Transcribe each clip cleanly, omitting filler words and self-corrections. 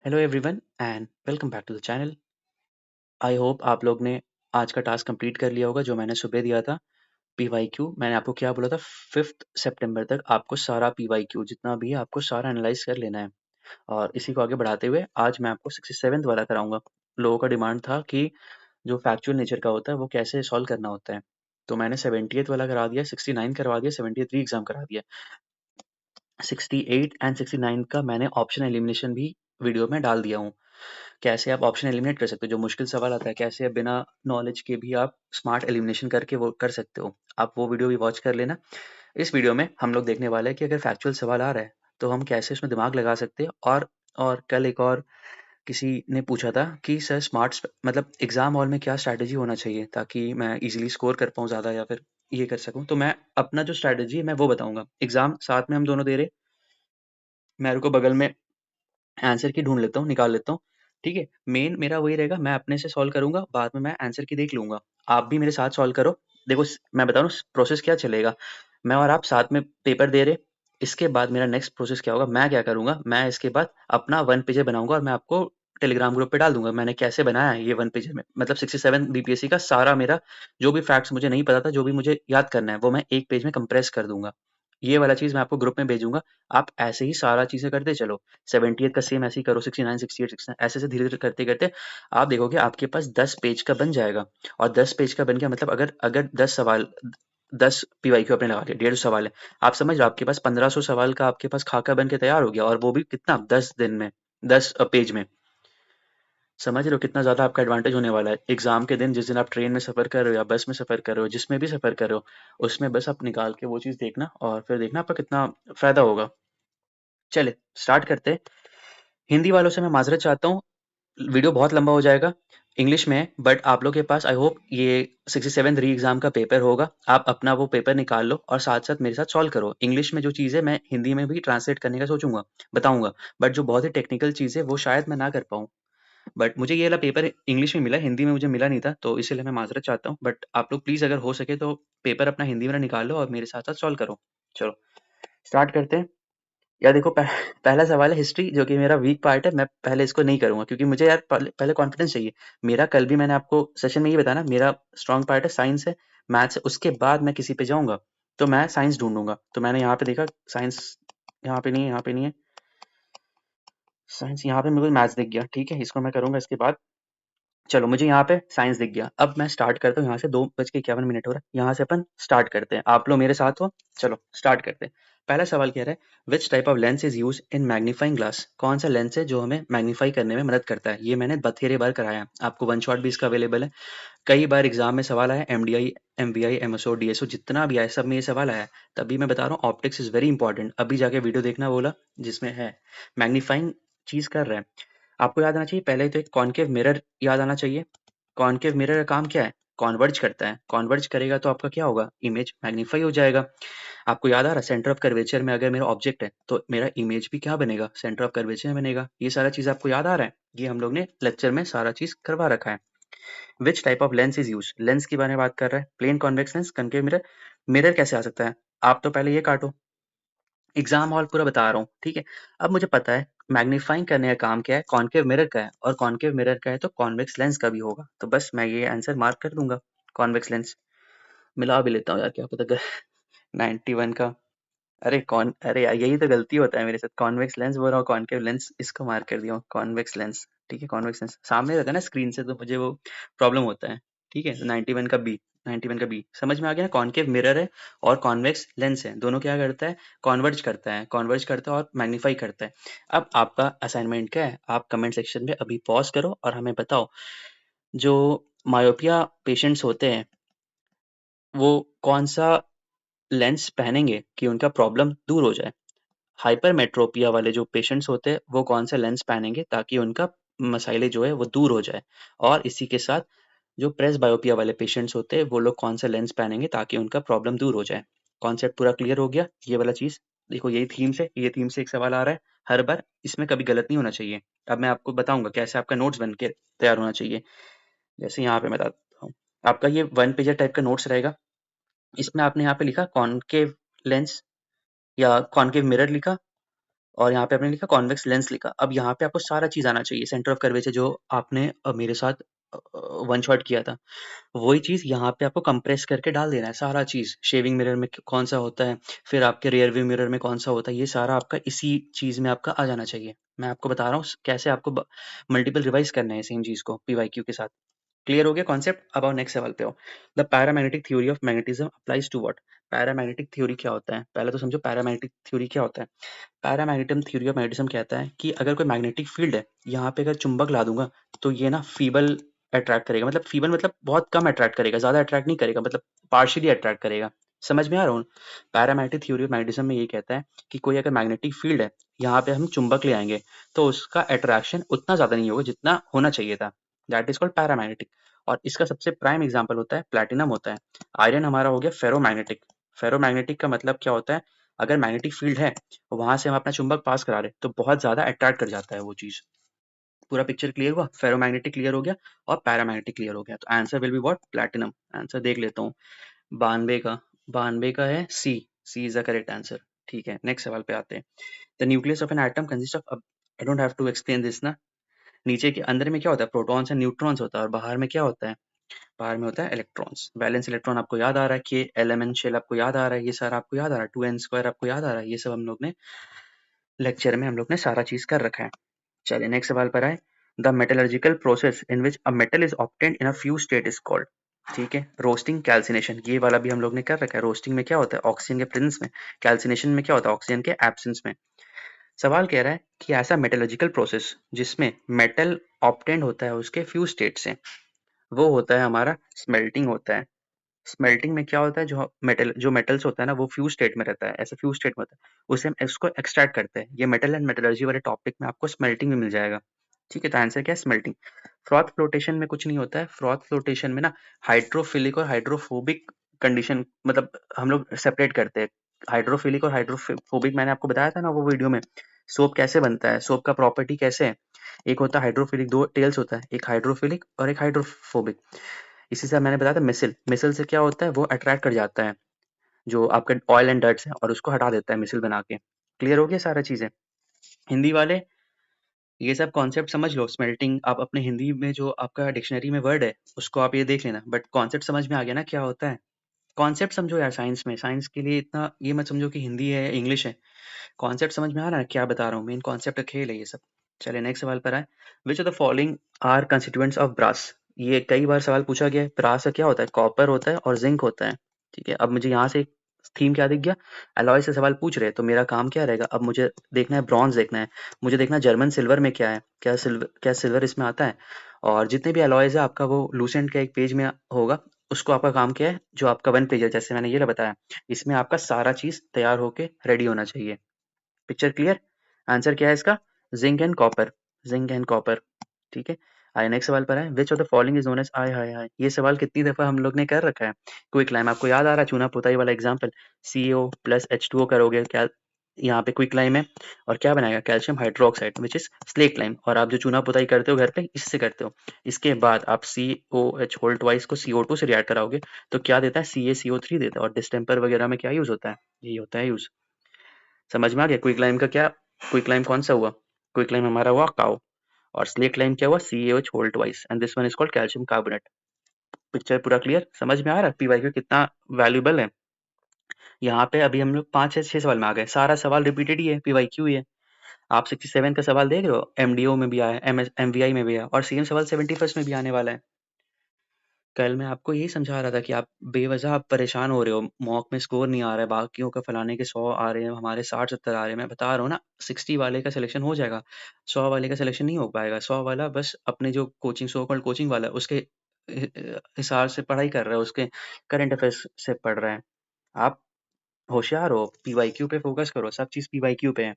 Hello everyone and welcome back to the channel. I hope आप लोग ने आज का टास्क कंप्लीट कर लिया होगा जो मैंने सुबह दिया था। पीवाईक्यू मैंने आपको क्या बोला था, 5th सितंबर तक आपको सारा पीवाईक्यू जितना भी है आपको सारा एनालाइज कर लेना है। और इसी को आगे बढ़ाते हुए आज मैं आपको 67th वाला कराऊंगा। लोगों का डिमांड था कि जो फैक्चुअल नेचर का होता है वो कैसे सॉल्व करना होता है, तो मैंने 70th वाला करा दिया, 69 करवा दिया, 73 एग्जाम करा दिया। 68 एंड 69 का मैंने ऑप्शन एलिमिनेशन भी वीडियो में डाल दिया हूँ। कैसे आप ऑप्शन एलिमिनेट कर सकते हो, जो मुश्किल सवाल आता है कैसे आप बिना नॉलेज के भी आप स्मार्ट एलिमिनेशन करके वो कर सकते हो। आप वो वीडियो भी वॉच कर लेना। इस वीडियो में हम लोग देखने वाले हैं कि अगर फैक्चुअल सवाल आ रहा है तो हम कैसे उसमें दिमाग लगा सकते हैं। और कल एक और किसी ने पूछा था कि सर स्मार्ट मतलब एग्जाम हॉल में क्या स्ट्रैटेजी होना चाहिए ताकि मैं इजीली स्कोर कर पाऊँ ज़्यादा या फिर ये कर सकूँ। तो मैं अपना जो स्ट्रैटेजी है मैं वो बताऊंगा। एग्जाम साथ में हम दोनों दे रहे, मैं रुको बगल में आंसर की ढूँढ लेता हूँ, निकाल लेता हूँ, ठीक है? मेन मेरा वही रहेगा, मैं अपने से सॉल्व करूँगा, बाद में मैं आंसर की देख लूँगा। आप भी मेरे साथ सॉल्व करो। देखो मैं बता रहा हूँ प्रोसेस क्या चलेगा। मैं और आप साथ में पेपर दे रहे, इसके बाद मेरा नेक्स्ट प्रोसेस क्या होगा, मैं क्या करूँगा, मैं इसके बाद अपना वन पेजर बनाऊँगा और मैं आपको टेलीग्राम ग्रुप पे डाल दूँगा। मैंने कैसे बनाया है ये वन पेजर में, मतलब 67 बीपीएससी का सारा मेरा जो भी फैक्ट्स मुझे नहीं पता था, जो भी मुझे याद करना है, वो मैं एक पेज में कंप्रेस कर दूँगा। ये वाला चीज़ मैं आपको ग्रुप में भेजूँगा। आप ऐसे ही सारा चीज़ें करते चलो। 70th का सेम ऐसे ही करो, 69, 68, 69 ऐसे-ऐसे धीरे-धीरे करते-करते आप देखोगे आपके पास 10 पेज का बन जाएगा। और 10 पेज का बन गया मतलब अगर अगर 10 सवाल 10 पीवाईक्यू आपने लगा के 150 सवाल है। आप समझ रहे हो आपके पास 1500 सवाल का आपके पास खाका बन के तैयार हो गया, और वो भी कितना 10 दिन में, 10 पेज में। समझ रहे हो कितना ज़्यादा आपका एडवांटेज होने वाला है। एग्ज़ाम के दिन जिस दिन आप ट्रेन में सफ़र कर रहे हो या बस में सफ़र कर रहे हो, जिसमें भी सफ़र कर रहे हो, उसमें बस आप निकाल के वो चीज़ देखना और फिर देखना आपका कितना फ़ायदा होगा। चलिए स्टार्ट करते हैं। हिंदी वालों से मैं माज़रत चाहता हूँ, वीडियो बहुत लंबा हो जाएगा। इंग्लिश में है, बट आप लोग के पास आई होप ये 67 री एग्ज़ाम का पेपर होगा। आप अपना वो पेपर निकाल लो और साथ-साथ मेरे साथ सॉल्व करो। इंग्लिश में जो चीज़ है मैं हिंदी में भी ट्रांसलेट करने का सोचूँगा, बताऊँगा। बट जो बहुत ही टेक्निकल चीज़ है वो शायद मैं ना कर पाऊँ। बट मुझे ये वाला पेपर इंग्लिश में मिला, हिंदी में मुझे मिला नहीं था, तो इसीलिए मैं माज़रत चाहता हूँ। बट आप लोग प्लीज़ अगर हो सके तो पेपर अपना हिंदी में निकाल लो और मेरे साथ-साथ सॉल्व करो। चलो स्टार्ट करते हैं। यार देखो पहला सवाल है हिस्ट्री, जो कि मेरा वीक पार्ट है। मैं पहले इसको नहीं करूँगा क्योंकि मुझे यार पहले पहले कॉन्फिडेंस चाहिए। मेरा कल भी मैंने आपको सेशन में ये बताया ना, मेरा स्ट्रॉन्ग पार्ट है साइंस है, मैथ्स है, उसके बाद मैं किसी पे जाऊँगा, तो मैं साइंस ढूँढूँगा। तो मैंने यहाँ पे देखा साइंस यहाँ पे नहीं है, यहाँ पे नहीं है। साइंस यहाँ पे मेरे को मैथ्स दिख गया, ठीक है? इसको मैं करूँगा इसके बाद। चलो मुझे यहाँ पे साइंस दिख गया। अब मैं स्टार्ट करता हूँ यहाँ से, 2:51 हो रहा है। यहाँ से अपन स्टार्ट करते हैं। आप लोग मेरे साथ हो? चलो स्टार्ट करते हैं। पहला सवाल कह रहा है which type of lens is use in magnifying glass. कौन सा लेंस है जो हमें मैग्नीफाई करने में मदद करता है। ये मैंने बथेरे बार कराया है, आपको वन शॉट भी इसका अवेलेबल है। कई बार एग्जाम में सवाल आया, एमडीआई, एमवीआई, एमएसओ, डीएसओ जितना भी आया सब में ये सवाल आया है। तभी मैं बता रहा हूँ ऑप्टिक्स इज वेरी इंपॉर्टेंट। अभी जाके वीडियो देखना बोला जिसमें है मैग्नीफाइंग चीज कर रहा है। आपको याद आना चाहिए पहले तो एक कॉनकेव मिरर याद आना चाहिए। कॉनकेव मिरर का काम क्या है, कॉन्वर्ज करता है। कॉन्वर्ज करेगा तो आपका क्या होगा, इमेज मैग्नीफाई हो जाएगा। आपको याद आ रहा है सेंटर ऑफ कर्वेचर में अगर मेरा ऑब्जेक्ट है तो मेरा इमेज भी क्या बनेगा, सेंटर ऑफ कर्वेचर में बनेगा। ये सारा चीज आपको याद आ रहा है, ये हम लोग ने लेक्चर में सारा चीज करवा रखा है। Which type of lens is use, lens के बारे में बात कर रहा है। Plane convex lens, concave mirror. Mirror कैसे आ सकता है, आप तो पहले ये काटो। एग्जाम हॉल पूरा बता रहा हूँ, ठीक है? अब मुझे पता है मैग्नीफाइंग करने का काम क्या है, कॉनकेव मिरर का है, और कॉनकेव मिरर का है तो कॉन्वेक्स लेंस का भी होगा। तो बस मैं ये आंसर मार्क कर दूंगा, कॉन्वेक्स लेंस। मिला भी लेता हूँ यार, क्या पता अगर 91 का। अरे यार यही तो गलती होता है मेरे साथ, कॉन्वेक्स लेंस बोल रहा हूँ, कॉनकेव लेंस इसको मार्क कर दिया हूँ, कॉन्वेक्स लेंस। ठीक है, कॉन्वेक्स लेंस सामने रहता है ना स्क्रीन से, तो मुझे वो प्रॉब्लम होता है। ठीक है, 91 का बी, 91 का बी समझ में आ गया ना। कॉनकेव मिरर है और कॉन्वेक्स लेंस है, दोनों क्या करता है, कॉन्वर्ज करता है, कॉन्वर्ज करता है और मैग्नीफाई करता है। अब आपका असाइनमेंट क्या है, आप कमेंट सेक्शन में अभी पॉज करो और हमें बताओ, जो मायोपिया पेशेंट्स होते हैं वो कौन सा लेंस पहनेंगे कि उनका प्रॉब्लम दूर हो जाए। हाइपरमेट्रोपिया वाले जो पेशेंट्स होते हैं वो कौन सा लेंस पहनेंगे ताकि उनका मसाइले जो है वो दूर हो जाए। और इसी के साथ जो प्रेस बायोपिया वाले पेशेंट्स होते हैं वो लोग कौन सा लेंस पहनेंगे ताकि उनका प्रॉब्लम दूर हो जाए। कॉन्सेप्ट पूरा क्लियर हो गया, ये वाला चीज देखो, यही थीम से, ये थीम से एक सवाल आ रहा है हर बार, इसमें कभी गलत नहीं होना चाहिए। अब मैं आपको बताऊंगा कैसे आपका नोट्स बन के तैयार होना चाहिए। जैसे यहाँ पे मैं बताता हूँ, आपका ये वन पेजर टाइप का नोट्स रहेगा। इसमें आपने यहाँ पे लिखा कॉनकेव लेंस या कॉनकेव मिरर लिखा, और यहाँ पे आपने लिखा कॉन्वेक्स लेंस लिखा। अब यहाँ पे आपको सारा चीज़ आना चाहिए, सेंटर ऑफ कर्वेचर जो आपने मेरे साथ वन शॉट किया था, वही चीज़ यहाँ पे आपको कंप्रेस करके डाल देना है सारा चीज़। शेविंग मिरर में कौन सा होता है, फिर आपके रियर व्यू मिरर में कौन सा होता है, ये सारा आपका इसी चीज़ में आपका आ जाना चाहिए। मैं आपको बता रहा हूँ कैसे आपको मल्टीपल रिवाइज करना है सेम चीज़ को पीवाईक्यू के साथ। क्लियर हो गया कॉन्सेप्ट? अब आओ नेक्स्ट सवाल पे आओ। The paramagnetic theory of magnetism applies to what? Paramagnetic theory क्या होता है? पहले तो समझो पैरामैग्नेटिक थ्योरी क्या होता है। पैरामैग्नेटिज्म थ्योरी ऑफ मैग्नेटिज्म कहता है कि अगर कोई मैग्नेटिक फील्ड है, यहाँ पे अगर चुंबक ला दूंगा तो ये ना फीबल अट्रैक्ट करेगा, मतलब फीबल मतलब बहुत कम अट्रैक्ट करेगा, ज्यादा अट्रैक्ट नहीं करेगा, मतलब पार्शियली अट्रैक्ट करेगा। समझ में आ रहा हूँ? पैरामैग्नेटिक थ्योरी ऑफ मैग्नेटिज्म में ये कहता है कि कोई अगर मैग्नेटिक फील्ड है, यहाँ पे हम चुंबक ले आएंगे तो उसका अट्रैक्शन उतना ज्यादा नहीं होगा जितना होना चाहिए था। That is called paramagnetic. और इसका सबसे प्राइम एग्जाम्पल होता है प्लैटिनम होता है। आयरन हमारा हो गया फेरोमैग्नेटिक। फेरोमैग्नेटिक का मतलब क्या होता है, अगर मैग्नेटिक फील्ड है वहां से हम अपना चुंबक पास करा रहे तो बहुत ज्यादा अट्रैक्ट कर जाता है वो चीज। पूरा पिक्चर क्लियर हुआ? फेरोमैग्नेटिक क्लियर हो गया और पैरामैग्नेटिक क्लियर हो गया, तो answer will be what? Platinum. Answer देख लेता हूँ। 92 का, 92 का है C. C is the correct answer. ठीक है, नेक्स्ट सवाल पे आते हैं। The nucleus of an atom consist of, I don't have to explain this ना। नीचे के अंदर में क्या होता है, प्रोटॉन्स एंड न्यूट्रॉन्स होता है, और बाहर में क्या होता है, बाहर में होता है इलेक्ट्रॉन्स। वैलेंस इलेक्ट्रॉन आपको याद आ रहा है, के एलिमेंट शेल आपको याद आ रहा है, ये सारा आपको याद आ रहा है, 2n² आपको याद आ रहा है, ये सब हम लोग ने लेक्चर में हम लोग ने सारा चीज कर रखा है। चलिए नेक्स्ट सवाल पर आए। The metallurgical process in which a metal is obtained in a few state is called. ठीक है, रोस्टिंग, कैल्सिनेशन, ये वाला भी हम लोग ने कर रखा है। रोस्टिंग में क्या होता है, ऑक्सीजन के प्रेजेंस में। कैल्सिनेशन में क्या होता है, ऑक्सीजन के एब्सेंस में। सवाल कह रहा है कि ऐसा मेटलर्जिकल प्रोसेस जिसमें मेटल ऑब्टेन्ड होता है उसके फ्यू स्टेट से, वो होता है हमारा स्मेल्टिंग होता है। स्मेल्टिंग में क्या होता है, जो मेटल्स होता है ना वो फ्यूज स्टेट में रहता है, ऐसे फ्यूज स्टेट में होता है, उसे हम इसको एक्सट्रैक्ट करते हैं। ये मेटल एंड मेटलर्जी वाले टॉपिक में आपको स्मेल्टिंग भी मिल जाएगा। ठीक है, तो आंसर क्या है, स्मेल्टिंग। फ्रॉथ फ्लोटेशन में कुछ नहीं होता है। फ्रॉथ फ्लोटेशन में ना हाइड्रोफिलिक और हाइड्रोफोबिक कंडीशन, मतलब हम लोग सेपरेट करते हैं। हाइड्रोफिलिक और हाइड्रोफोबिक मैंने आपको बताया था ना वो वीडियो में। सोप कैसे बनता है, सोप का प्रॉपर्टी कैसे है। एक होता है हाइड्रोफिलिक, दो टेल्स होता है, एक हाइड्रोफिलिक और एक हाइड्रोफोबिक। इसी से मैंने बताया था मिसिल। मिसिल से क्या होता है, वो अट्रैक्ट कर जाता है जो आपका ऑयल एंड डर्ट्स है और उसको हटा देता है मिसिल बना के। क्लियर हो गया सारा चीजें? हिंदी वाले ये सब कॉन्सेप्ट समझ लो। स्मेल्टिंग आप अपने हिंदी में जो आपका डिक्शनरी में वर्ड है उसको आप ये देख लेना, बट कॉन्सेप्ट समझ में आ गया ना क्या होता है। कॉन्सेप्ट समझो यार, साइंस में, साइंस के लिए इतना ये मत समझो कि हिंदी है इंग्लिश है। कॉन्सेप्ट समझ में आ रहा है क्या बता रहा हूँ, मेन कॉन्सेप्ट का खेल है ये सब। चलिए नेक्स्ट सवाल पर आए। Which of the following are constituents of brass? ये कई बार सवाल पूछा गया है। ब्रास का क्या होता है, कॉपर होता है और जिंक होता है। ठीक है, अब मुझे यहाँ से थीम क्या दिख गया, अलॉय से सवाल पूछ रहे हैं, तो मेरा काम क्या रहेगा, अब मुझे देखना है ब्रॉन्ज, देखना है मुझे, देखना है जर्मन सिल्वर में क्या है, क्या सिल्वर इसमें आता है। और जितने भी अलॉयज है आपका वो लूसेंट का एक पेज में होगा, उसको आपका काम क्या है, जो आपका वन पेज है जैसे मैंने ये बताया, इसमें आपका सारा चीज तैयार होके रेडी होना चाहिए। Picture clear? आंसर क्या है इसका, zinc and copper. Zinc and copper. ठीक है, आइए नेक्स्ट सवाल पर है। Which of the following is known as, आय हाय हाय, ये सवाल कितनी दफा हम लोग ने कर रखा है। क्विक लाइम आपको याद आ रहा है, चूना पुताई वाला एग्जांपल। CO प्लस H2O करोगे क्या, यहाँ पे क्विक लाइम है, और क्या बनाएगा, calcium hydroxide which is slack lime. और आप जो चूना पुताई करते हो घर पे इससे करते हो। इसके बाद आप COH होल ट्वाइस को CO2 से रिएक्ट कराओगे तो क्या देता है, CaCO3 देता है। और डिस्टेम्पर वगैरह में क्या यूज होता है, यही होता है यूज। समझ में आ गया क्विक लाइम का क्या, क्विक लाइम कौन सा हुआ, क्विक लाइम हमारा हुआ काओ। और स्लेक लाइम क्या हुआ, CaOH whole twice, and this one is called calcium carbonate. Picture पूरा क्लियर, समझ में आ रहा है पीवाईक्यू कितना वैल्यूबल है। यहाँ पे अभी हम लोग 5 या 6 सवाल में आ गए, सारा सवाल रिपीटेड ही है, पीवाईक्यू ही है। आप 67 का सवाल देख रहे हो, MDO में भी आया, MVI में भी आया, और सेम सवाल 71st में भी आने वाला है। कल मैं आपको यही समझा रहा था कि आप बेवजह आप परेशान हो रहे हो, मॉक में स्कोर नहीं आ रहा है, बाकियों का फलाने के 100 आ रहे हैं, हमारे 60-70 आ रहे हैं। मैं बता रहा हूँ ना 60 वाले का सिलेक्शन हो जाएगा, 100 वाले का सिलेक्शन नहीं हो पाएगा। 100 वाला बस अपने जो कोचिंग, सो कॉल्ड कोचिंग वाला है, उसके हिसाब से पढ़ाई कर रहा है, उसके करंट अफेयर्स से पढ़ रहा है। आप होशियार हो, पीवाईक्यू पे फोकस करो, सब चीज पीवाईक्यू पे है।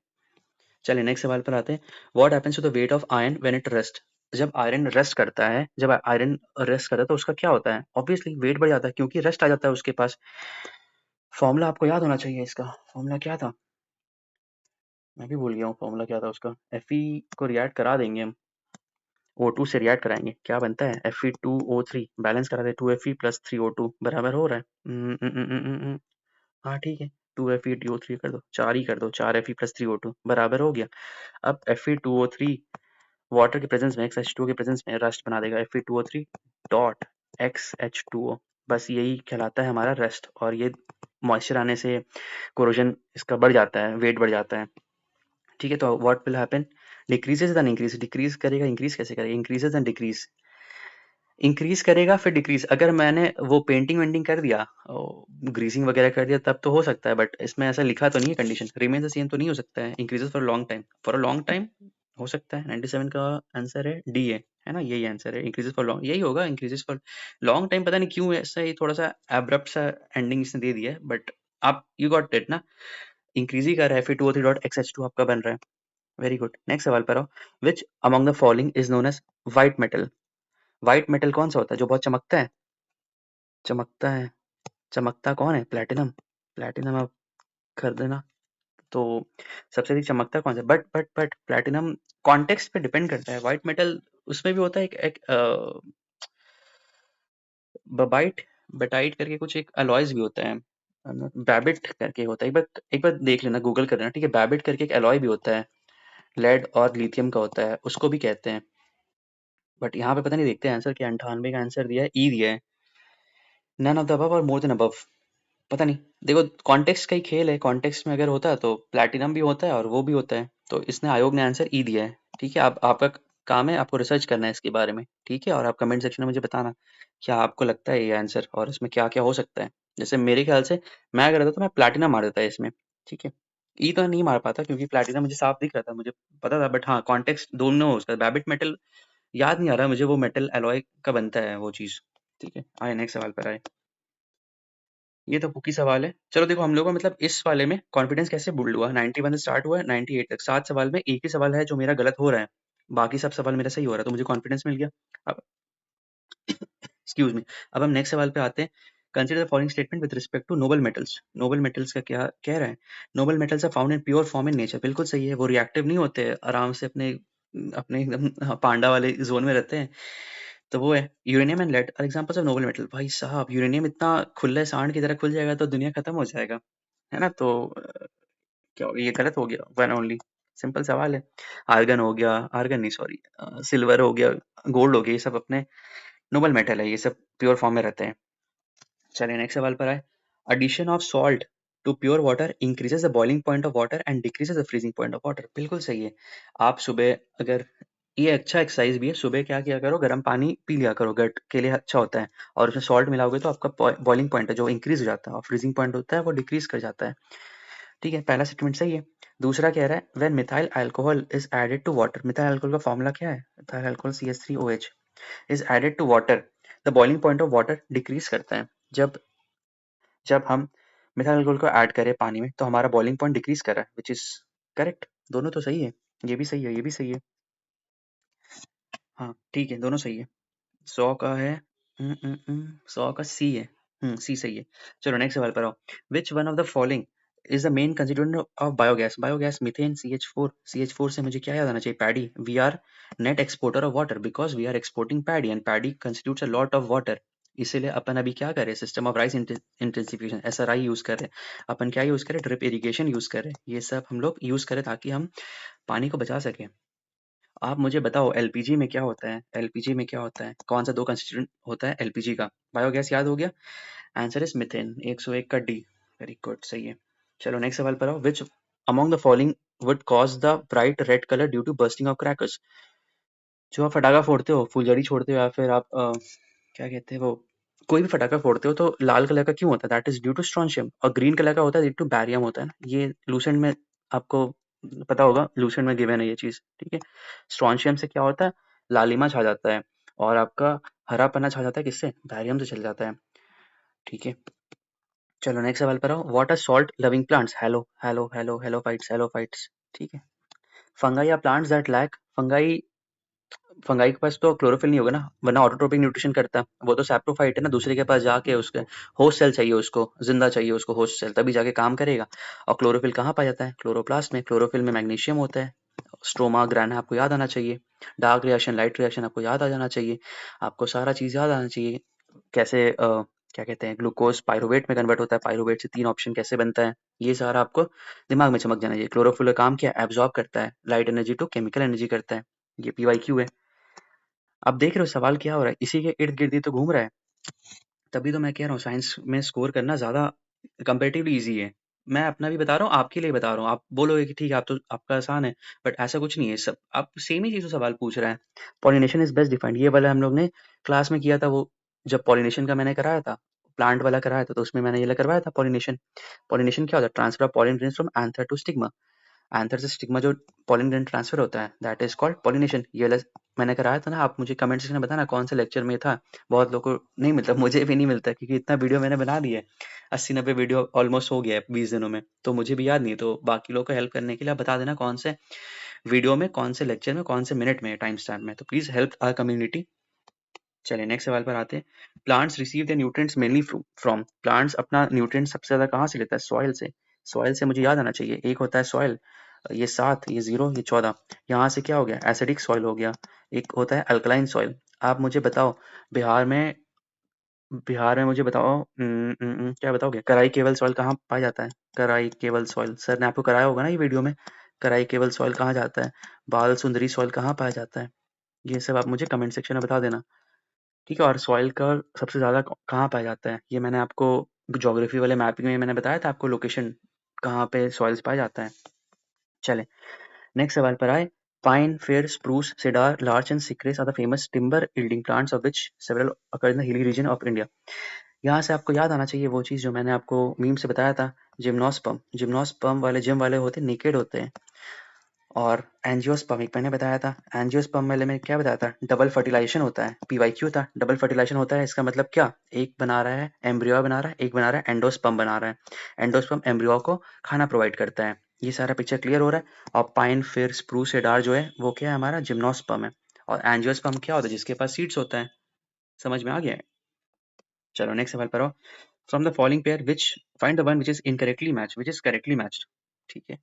चलिए नेक्स्ट सवाल पर आते हैं। What happens to the weight of iron when it rust? जब आयरन रेस्ट करता है, जब आयरन रेस्ट करता है तो उसका क्या होता है, ऑब्वियसली वेट बढ़ जाता है क्योंकि रेस्ट आ जाता है उसके पास। फॉर्मूला आपको याद होना चाहिए इसका, फॉर्मूला क्या था, मैं भी भूल गया हूँ फॉर्मूला क्या था उसका। Fe को रिएक्ट करा देंगे हम, O2 से रिएक्ट कराएंगे, क्या बनता है Fe2O3, बैलेंस करा दे, 2Fe प्लस 3O2 बराबर हो रहा है। हाँ ठीक है, 2Fe2O3 कर दो, 4 ही कर दो, 4Fe + 3O2 बराबर हो गया। अब Fe2O3 वाटर के प्रेजेंस में XH2O के प्रेजेंस में रस्ट बना देगा, Fe2O3 डॉट XH2O, बस यही कहलाता है हमारा रस्ट। और ये मॉइस्चर आने से कोरोजन इसका बढ़ जाता है, वेट बढ़ जाता है। ठीक है, तो what will happen, decreases then increase, decrease करेगा इंक्रीज कैसे करेगा, इंक्रीजेज देन डिक्रीज, इंक्रीज करेगा फिर डिक्रीज। अगर मैंने वो पेंटिंग वेंटिंग कर दिया, ग्रीसिंग वगैरह कर दिया तब तो हो सकता है, बट इसमें ऐसा लिखा तो नहीं है, कंडीशन रिमेन द सेम तो नहीं हो सकता है। Increases for long time, for a long time हो सकता है। 97 का आंसर है डी है ना, यही आंसर है, इंक्रीजेस फॉर लॉन्ग, यही होगा इंक्रीजेस फॉर लॉन्ग टाइम। पता नहीं क्यों ऐसा ही थोड़ा सा एब्रप्ट सा एंडिंग इसने दे दिया है, बट आप यू गॉट इट ना, इंक्रीज ही कर रहा है, फिर 2O3.XH2 आपका बन रहा है। वेरी गुड, नेक्स्ट सवाल पर आओ। Which among the following is known as white metal, white metal कौन सा होता है जो बहुत चमकता है, चमकता है, चमकता कौन है, प्लैटिनम, प्लैटिनम आप खरीदना। तो सबसे अधिक चमकता कौन सा, बट प्लैटिनम कॉन्टेक्स्ट पे डिपेंड करता है। व्हाइट मेटल उसमें भी होता है एक बबाइट, बटाइट करके कुछ एक अलॉयज भी होता है, बैबिट करके होता है, एक बार देख लेना, गूगल कर लेना, ठीक है। बैबिट करके एक अलॉय भी होता है, लेड और लिथियम का होता है, उसको भी कहते हैं। बट यहाँ पे पता नहीं, देखते हैं आंसर क्या, 98 का आंसर दिया है, ई दिया है, नन ऑफ द अबव और मोर देन अबव, पता नहीं। देखो कॉन्टेक्स्ट का ही खेल है, कॉन्टेक्स्ट में अगर होता है तो प्लैटिनम भी होता है और वो भी होता है, तो इसने आयोग ने आंसर ई दिया है। ठीक है, आप आपका काम है, आपको रिसर्च करना है इसके बारे में, ठीक है, और आप कमेंट सेक्शन में मुझे बताना क्या आपको लगता है ये आंसर और इसमें क्या क्या हो सकता है। जैसे मेरे ख्याल से मैं अगर रहता तो मैं प्लैटिनम मार देता है इसमें, ठीक है। ई तो नहीं मार पाता क्योंकि प्लैटिनम मुझे साफ दिख रहा था, मुझे पता था, बट हाँ कॉन्टेक्स्ट दोनों हो उसका, बैबिट मेटल याद नहीं आ रहा मुझे, वो मेटल एलॉय का बनता है वो चीज। ठीक है, आए नेक्स्ट सवाल पर आए। ये तो बुकी सवाल है, चलो देखो हम लोग का मतलब इस वाले में कॉन्फिडेंस कैसे बिल्ड हुआ, 91 से स्टार्ट हुआ है 98 तक, 7 सवाल में एक ही सवाल है जो मेरा गलत हो रहा है, बाकी सब सवाल मेरा सही हो रहा है, तो मुझे कॉन्फिडेंस मिल गया। अब एक्सक्यूज मी, अब हम नेक्स्ट सवाल पे आते हैं। Consider the following statement with respect to noble metals, noble metals का क्या कह रहा है, noble metals are found in pure form in nature, बिल्कुल सही है, वो रिएक्टिव नहीं होते, आराम से अपने अपने एकदम पांडा वाले जोन में रहते हैं, तो वो है uranium and lead are examples of noble metal. भाई साहब यूरेनियम इतना खुले सांड की तरह खुल जाएगा तो दुनिया खत्म हो जाएगा, है ना, तो क्या ये गलत हो गया, वन ओनली, सिंपल सवाल है। आर्गन हो गया, आर्गन नहीं सॉरी, सिल्वर हो गया, गोल्ड हो गया, ये सब अपने नोबल मेटल है, ये सब प्योर फॉर्म में रहते हैं। चलिए नेक्स्ट सवाल पर आए। Addition of salt to pure water increases the boiling point of water and decreases the freezing point of water, बिल्कुल सही है। आप सुबह अगर, ये अच्छा एक्सरसाइज भी है, सुबह क्या किया करो, गर्म पानी पी लिया करो, गट के लिए अच्छा होता है, और उसमें सॉल्ट मिलाओगे तो आपका बॉइलिंग पॉइंट है जो इंक्रीज हो जाता है, और फ्रीजिंग पॉइंट होता है वो डिक्रीज कर जाता है। ठीक है, पहला स्टेटमेंट सही है। दूसरा कह रहा है when methyl alcohol is added to water, methyl alcohol का फॉर्मूला क्या है, methyl alcohol CH3OH is added to water, the boiling point of water decrease करता है। जब जब हम मिथाइल अल्कोहल को ऐड करें पानी में तो हमारा बॉइलिंग पॉइंट डिक्रीज कर रहा है, विच इज करेक्ट, दोनों तो सही है, ये भी सही है, ये भी सही है, हाँ ठीक है, दोनों सही है। 100 का है, 100 का सी है, सी सही है। चलो नेक्स्ट सवाल पर आओ। Which one of the following is the main constituent of biogas, biogas methane CH4, CH4 से मुझे क्या याद आना चाहिए, paddy, we are net exporter of water because we are exporting paddy and paddy constitutes a lot of water, इसीलिए अपन अभी क्या करें, system of rice intensification SRI use कर रहे हैं, अपन क्या यूज करें, ड्रिप इरिगेशन यूज कर रहे हैं, ये सब हम लोग यूज करें ताकि हम पानी को बचा सकें। आप मुझे बताओ एलपीजी में क्या होता है, एलपीजी में क्या होता है, कौन सा दो कंस्टिट्यूएंट होता है एलपीजी का, बायोगैस याद हो गया, आंसर इज मीथेन, 101 का डी, वेरी गुड सही है। चलो नेक्स्ट सवाल पर आओ। Which among the following would cause the bright red colour due to bursting of crackers, जो आप फटाका फोड़ते हो, फुलझड़ी छोड़ते हो, या फिर आप क्या कहते हैं वो, कोई भी फटाका फोड़ते हो तो लाल कलर का क्यों होता है, that is due to strontium, और ग्रीन कलर का होता है ड्यू टू बैरियम होता है ना, ये लूसेंट में आपको पता होगा, लूसेंट में गिवन है ये चीज, ठीक है। स्ट्रॉन्शियम से क्या होता है, लालिमा छा जाता है, और आपका हरा पन्ना छा जाता है, किससे, बैरियम से चल जाता है, ठीक है। चलो नेक्स्ट सवाल पर आओ। What are salt loving plants, halo halo halo halophytes, halophytes, ठीक है। फंगाई या plants that lack, fungi, fungi के पास तो क्लोरोफिल नहीं होगा ना, वरना ऑटोट्रोपिक न्यूट्रिशन करता है, वो तो सैप्रोफाइट है ना, दूसरे के पास जाके उसके होस्ट सेल चाहिए, उसको जिंदा चाहिए, उसको होस्ट सेल, तभी जाके काम करेगा। और क्लोरोफिल कहाँ पाया जाता है, क्लोरोप्लास्ट में, क्लोरोफिल में मैग्नीशियम होता है, स्ट्रोमा ग्राना आपको याद आना चाहिए, डार्क रिएक्शन लाइट रिएक्शन आपको याद आ जाना चाहिए, आपको सारा चीज याद आना चाहिए, कैसे क्या कहते हैं, ग्लूकोज पायरुवेट में कन्वर्ट होता है, पायरुवेट से 3 ऑप्शन कैसे बनता है, ये सारा आपको दिमाग में चमक जाना चाहिए। क्लोरोफिल का काम क्या है, एब्जॉर्ब करता है light energy to chemical energy करता है। ये पीवाईक्यू है। अब देख रहे हो सवाल क्या हो रहा है, इसी के इर्द गिर्द ही तो घूम रहा है। तभी तो मैं कह रहा हूँ साइंस में स्कोर करना ज़्यादा कंपैरेटिवली ईज़ी है। मैं अपना भी बता रहा हूँ, आपके लिए बता रहा हूँ। आप बोलोगे कि ठीक है, आप तो आपका आसान है, बट ऐसा कुछ नहीं है। सब आप सेम ही चीज़ सवाल पूछ रहे हैं। पॉलिनेशन इज़ बेस्ट डिफाइंड, ये वाला हम लोग ने क्लास में किया था। वो जब पॉलिनेशन का मैंने कराया था, प्लांट वाला कराया था, तो उसमें मैंने ये करवाया था पॉलिनेशन। पॉलिनेशन क्या होता है, transfer of pollen grains from anther to stigma. Anther से स्टिग्मा जो पॉलन ग्रेन ट्रांसफर होता है, दैट इज कॉल्ड पॉलिनेशन। ये वाला मैंने कराया था ना। आप मुझे कमेंट सेक्शन में बताना कौन से लेक्चर में था। बहुत लोगों को नहीं मिलता, मुझे भी नहीं मिलता, क्योंकि इतना वीडियो मैंने बना लिया है। 80-90 वीडियो ऑलमोस्ट हो गया है 20 दिनों में, तो मुझे भी याद नहीं है। तो बाकी लोगों को हेल्प करने के लिए आप बता देना कौन से वीडियो में, कौन से लेक्चर में, कौन से मिनट में, टाइम स्टैम्प में। तो प्लीज हेल्प आवर कम्युनिटी। चलिए नेक्स्ट सवाल पर आते हैं। Plants receive the nutrients mainly from, plants अपना न्यूट्रिएंट सबसे ज्यादा कहाँ से लेता है, सॉइल से। सॉइल से मुझे याद आना चाहिए, एक होता है सॉइल, ये 7, ये 0, ये 14। यहाँ से क्या हो गया, एसिडिक सॉइल हो गया। एक होता है अल्कलाइन सॉइल। आप मुझे बताओ, बिहार में मुझे बताओ, क्या बताओगे, कराई केवल सॉइल कहाँ पाया जाता है। कराई केवल सॉइल सर ने आपको कराया होगा ना ये वीडियो में। कराई केवल सॉइल कहाँ जाता है, बाल सुंदरी सॉइल कहाँ पाया जाता है। ये सब आप मुझे कमेंट सेक्शन में बता देना, ठीक है। और सॉइल का सबसे ज़्यादा कहाँ पाया जाता है, ये मैंने आपको ज्योग्राफी वाले मैपिंग में मैंने बताया था आपको, लोकेशन कहाँ पे सॉइल्स पाया जाता है। चले नेक्स्ट सवाल पर आए। पाइन, फिर, spruce, cedar, larch and cypress are the famous timber yielding plants of which several occur in the hilly region of India। यहाँ से आपको याद आना चाहिए वो चीज़ जो मैंने आपको मीम से बताया था, जिम्नोस्पर्म। जिम्नोस्पर्म वाले जिम वाले होते हैं, नेकेड होते हैं। और एंजियोस्पर्म एक मैंने बताया था। एंजियोस्पर्म वाले में क्या बताया था, डबल फर्टिलाइजेशन होता है, पीवाईक्यू था। डबल फर्टिलाइजेशन होता है, इसका मतलब क्या, एक बना रहा है एम्ब्रियो बना रहा है, एक बना रहा है एंडोस्पर्म बना रहा है। एंडोस्पर्म एम्ब्रियो को खाना प्रोवाइड करता है। ये सारा पिक्चर क्लियर हो रहा है। और पाइन, फिर, स्प्रूस, सेडार जो है वो क्या है, हमारा जिम्नोस्पर्म है। और एंजियोस्पर्म क्या होता है, जिसके पास सीड्स होता है। समझ में आ गया है। चलो नेक्स्ट सवाल पर आओ। From the following pair which find the one which is incorrectly match, which is correctly matched. ठीक है,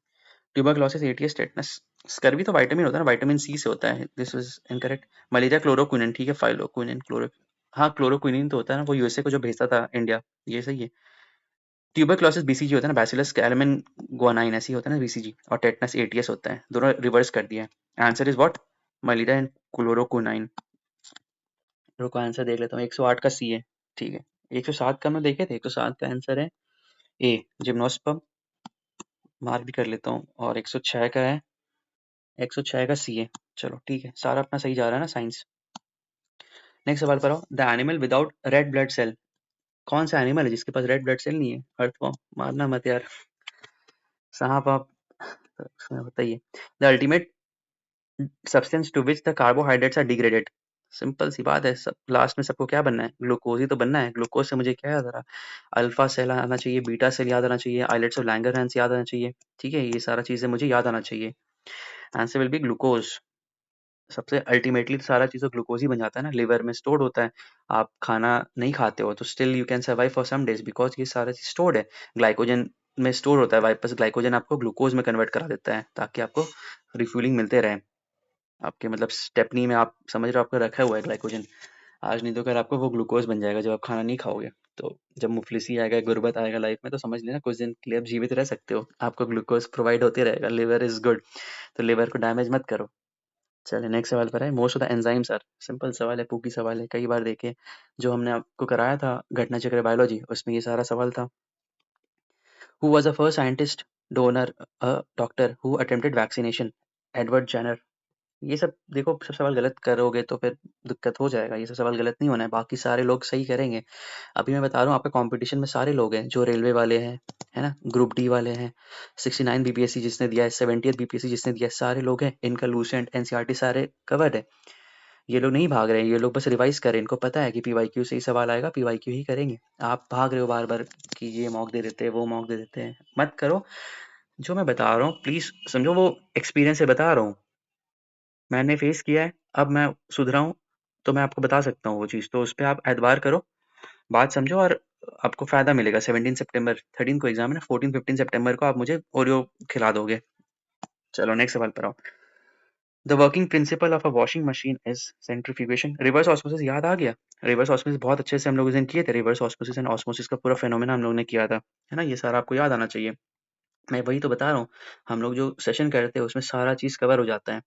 ट्यूबरक्लोसिस, एटीएस, टेटनस। स्कर्वी तो विटामिन होता है ना, विटामिन सी से होता है, दिस इज इनकरेक्ट। मलेरिया, क्लोरोक्विनिन, ठीक है, फाइलोक्विनिन, क्लोरो, हाँ क्लोरोक्विनिन तो होता है ना, वो यूएसए को जो भेजता था इंडिया, ये सही है। ट्यूबरक्लोसिस बीसीजी होता है ना, बैसिलस कैलमेन गुआनाइन, ऐसी होता है ना बीसीजी। और टेटनस एटीएस होता है, दोनों रिवर्स कर दिया है। Answer is what, malaria and chloroquine. रुको आंसर देख लेता हूँ, 108 का सी है, ठीक है। 107 का मैं देखे थे, 107 का आंसर है ए, जिम्नोस्पर्म, मार्क भी कर लेता हूँ। और 106 का है, 106 का सी है। चलो ठीक है, सारा अपना सही जा रहा है ना साइंस। नेक्स्ट सवाल पर आओ। The animal without red blood cell, कौन सा एनिमल है जिसके पास रेड ब्लड सेल नहीं है। अर्थवॉर्म, मारना मत यार, सांप आप उसमें होता ही है। The ultimate substance to which the carbohydrates are degraded, simple सी बात है। सब लास्ट में सबको क्या बनना है, ग्लूकोज ही तो बनना है। ग्लूकोज से मुझे क्या याद आ रहा, अल्फा सेल आना चाहिए, बीटा सेल याद आना चाहिए, आइलेट्स ऑफ लैंगरहैंस याद आना चाहिए, ठीक है। ये सारा चीजें मुझे याद आना चाहिए। Answer will B glucose. सबसे अल्टीमेटली तो सारा चीज़ तो ग्लूकोज ही बन जाता है ना, लिवर में स्टोर्ड होता है। आप खाना नहीं खाते हो तो still you can survive for some days, because ये सारा चीज़ स्टोर्ड है, ग्लाइकोजन में स्टोर होता है। वापस ग्लाइकोजन आपको ग्लूकोज में कन्वर्ट करा देता है, ताकि आपको रिफ्यूलिंग मिलते रहे। आपके मतलब स्टेपनी में आप समझ रहे हो, आपका रखा हुआ है ग्लाइकोजन। आज नहीं तो कल आपको वो ग्लूकोज बन जाएगा जब आप खाना नहीं खाओगे। तो जब मुफलिसी आएगा, गुर्बत आएगा लाइफ में, तो समझ लेना कुछ दिन के लिए आप जीवित रह सकते हो, आपको ग्लूकोज प्रोवाइड होते रहेगा। लिवर इज गुड, तो लिवर को डैमेज मत करो। चलिए नेक्स्ट सवाल पर है। Most of the enzymes are, simple सवाल है, पूकी सवाल है, कई बार देखे। जो हमने आपको कराया था घटना चक्र बायोलॉजी, उसमें ये सारा सवाल था। Who was the first scientist donor doctor who attempted vaccination, Edward Jenner. ये सब देखो, सब सवाल गलत करोगे तो फिर दिक्कत हो जाएगा। ये सब सवाल गलत नहीं होना है, बाकी सारे लोग सही करेंगे। अभी मैं बता रहा हूँ, आपके कंपटीशन में सारे लोग हैं, जो रेलवे वाले हैं, है ना, ग्रुप डी वाले हैं, 69 बीपीएससी जिसने दिया है, 70th बीपीएससी जिसने दिया है, सारे लोग हैं। इनका लूसेंट एनसीईआरटी सारे कवर्ड है। ये लोग नहीं भाग रहे हैं, ये लोग बस रिवाइज कर रहे हैं। इनको पता है कि पीवाईक्यू से ही सवाल आएगा, पीवाईक्यू ही करेंगे। आप भाग रहे हो बार बार कि ये मॉक दे देते हैं, वो मॉक दे देते हैं, मत करो। जो मैं बता रहा हूँ प्लीज समझो, वो एक्सपीरियंस से बता रहा हूँ, मैंने फेस किया है, अब मैं सुधरा हूँ, तो मैं आपको बता सकता हूँ वो चीज़। तो उस पर आप एतबार करो, बात समझो, और आपको फायदा मिलेगा। 17 सितंबर, 13 को एग्जाम है ना, 14-15 सितंबर को आप मुझे ओरियो खिला दोगे। चलो नेक्स्ट सवाल पर आओ। The working principle of a washing machine is centrifugation. Reverse osmosis याद आ गया? रिवर्स ऑस्मोसिस बहुत अच्छे से हम लोग उस दिन किए थे। रिवर्स ऑस्मोसिस एंड ऑस्मोसिस का पूरा फेनोमेना हम लोग ने किया था, है ना? ये सारा आपको याद आना चाहिए। मैं वही तो बता रहा हूँ, हम लोग जो सेशन करते हैं उसमें सारा चीज़ कवर हो जाता है,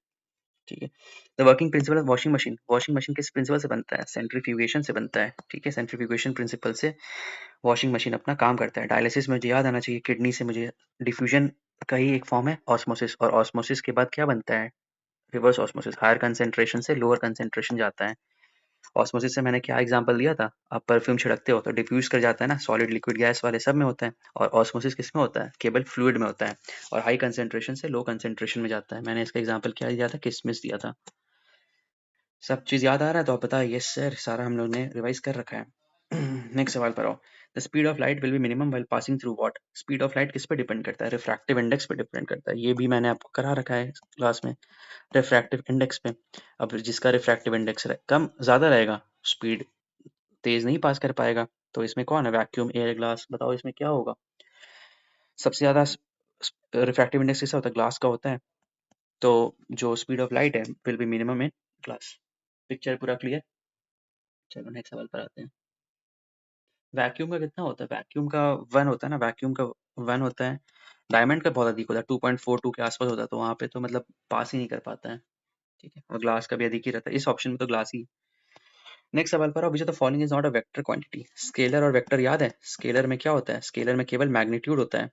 ठीक है? The working principle of washing machine किस प्रिंसिपल से बनता है? सेंट्रीफ्यूगेशन से बनता है, ठीक है? सेंट्रीफ्यूगेशन प्रिंसिपल से वॉशिंग मशीन अपना काम करता है। डायलिसिस मुझे याद आना चाहिए, किडनी से मुझे डिफ्यूजन का ही एक फॉर्म है ऑस्मोसिस, और ऑस्मोसिस के बाद क्या बनता है? रिवर्स ऑस्मोसिस, हायर कंसंट्रेशन से लोअर कंसंट्रेशन जाता है। ऑस्मोसिस से मैंने क्या एग्जांपल दिया था? आप परफ्यूम छिड़कते हो तो डिफ्यूज कर जाता है ना, सॉलिड लिक्विड गैस वाले सब में होता है। और ऑस्मोसिस किस में होता है? केवल फ्लूइड में होता है, और हाई कंसंट्रेशन से लो कंसंट्रेशन में जाता है। मैंने इसका एग्जांपल क्या दिया था? किसमिस दिया था। सब चीज याद आ रहा है तो आप बताओ यस सर, सारा हम लोग ने रिवाइज कर रखा है। नेक्स्ट सवाल पर आओ। The speed of light will be minimum while passing through what? Speed of light किस पे डिपेंड करता है? रिफ्रैक्टिव इंडेक्स पे डिपेंड करता है। ये भी मैंने आपको करा रखा है क्लास में, रिफ्रैक्टिव इंडेक्स पे। अब जिसका रिफ्रैक्टिव इंडेक्स कम ज़्यादा रहेगा, स्पीड तेज नहीं पास कर पाएगा। तो इसमें कौन है? Vacuum, air, glass. बताओ इसमें क्या होगा? सबसे ज़्यादा रिफ्रैक्टिव इंडेक्स किसका होता है? ग्लास का होता है। तो जो स्पीड ऑफ लाइट है will be minimum in glass. Picture पूरा क्लियर? चलो नेक्स्ट सवाल पर आते हैं। वैक्यूम का कितना होता है? वैक्यूम का 1 होता है ना, वैक्यूम का 1 होता है। डायमंड का बहुत अधिक होता है, 2.42 के आसपास होता है, तो वहाँ पे तो मतलब पास ही नहीं कर पाता है, ठीक है? और ग्लास का भी अधिक ही रहता है, इस ऑप्शन में तो ग्लास ही। नेक्स्ट सवाल पर, विच of the following is not a vector quantity? Scalar और वेक्टर याद है? स्केलर में क्या होता है? स्केलर में केवल मैग्नीट्यूड होता है।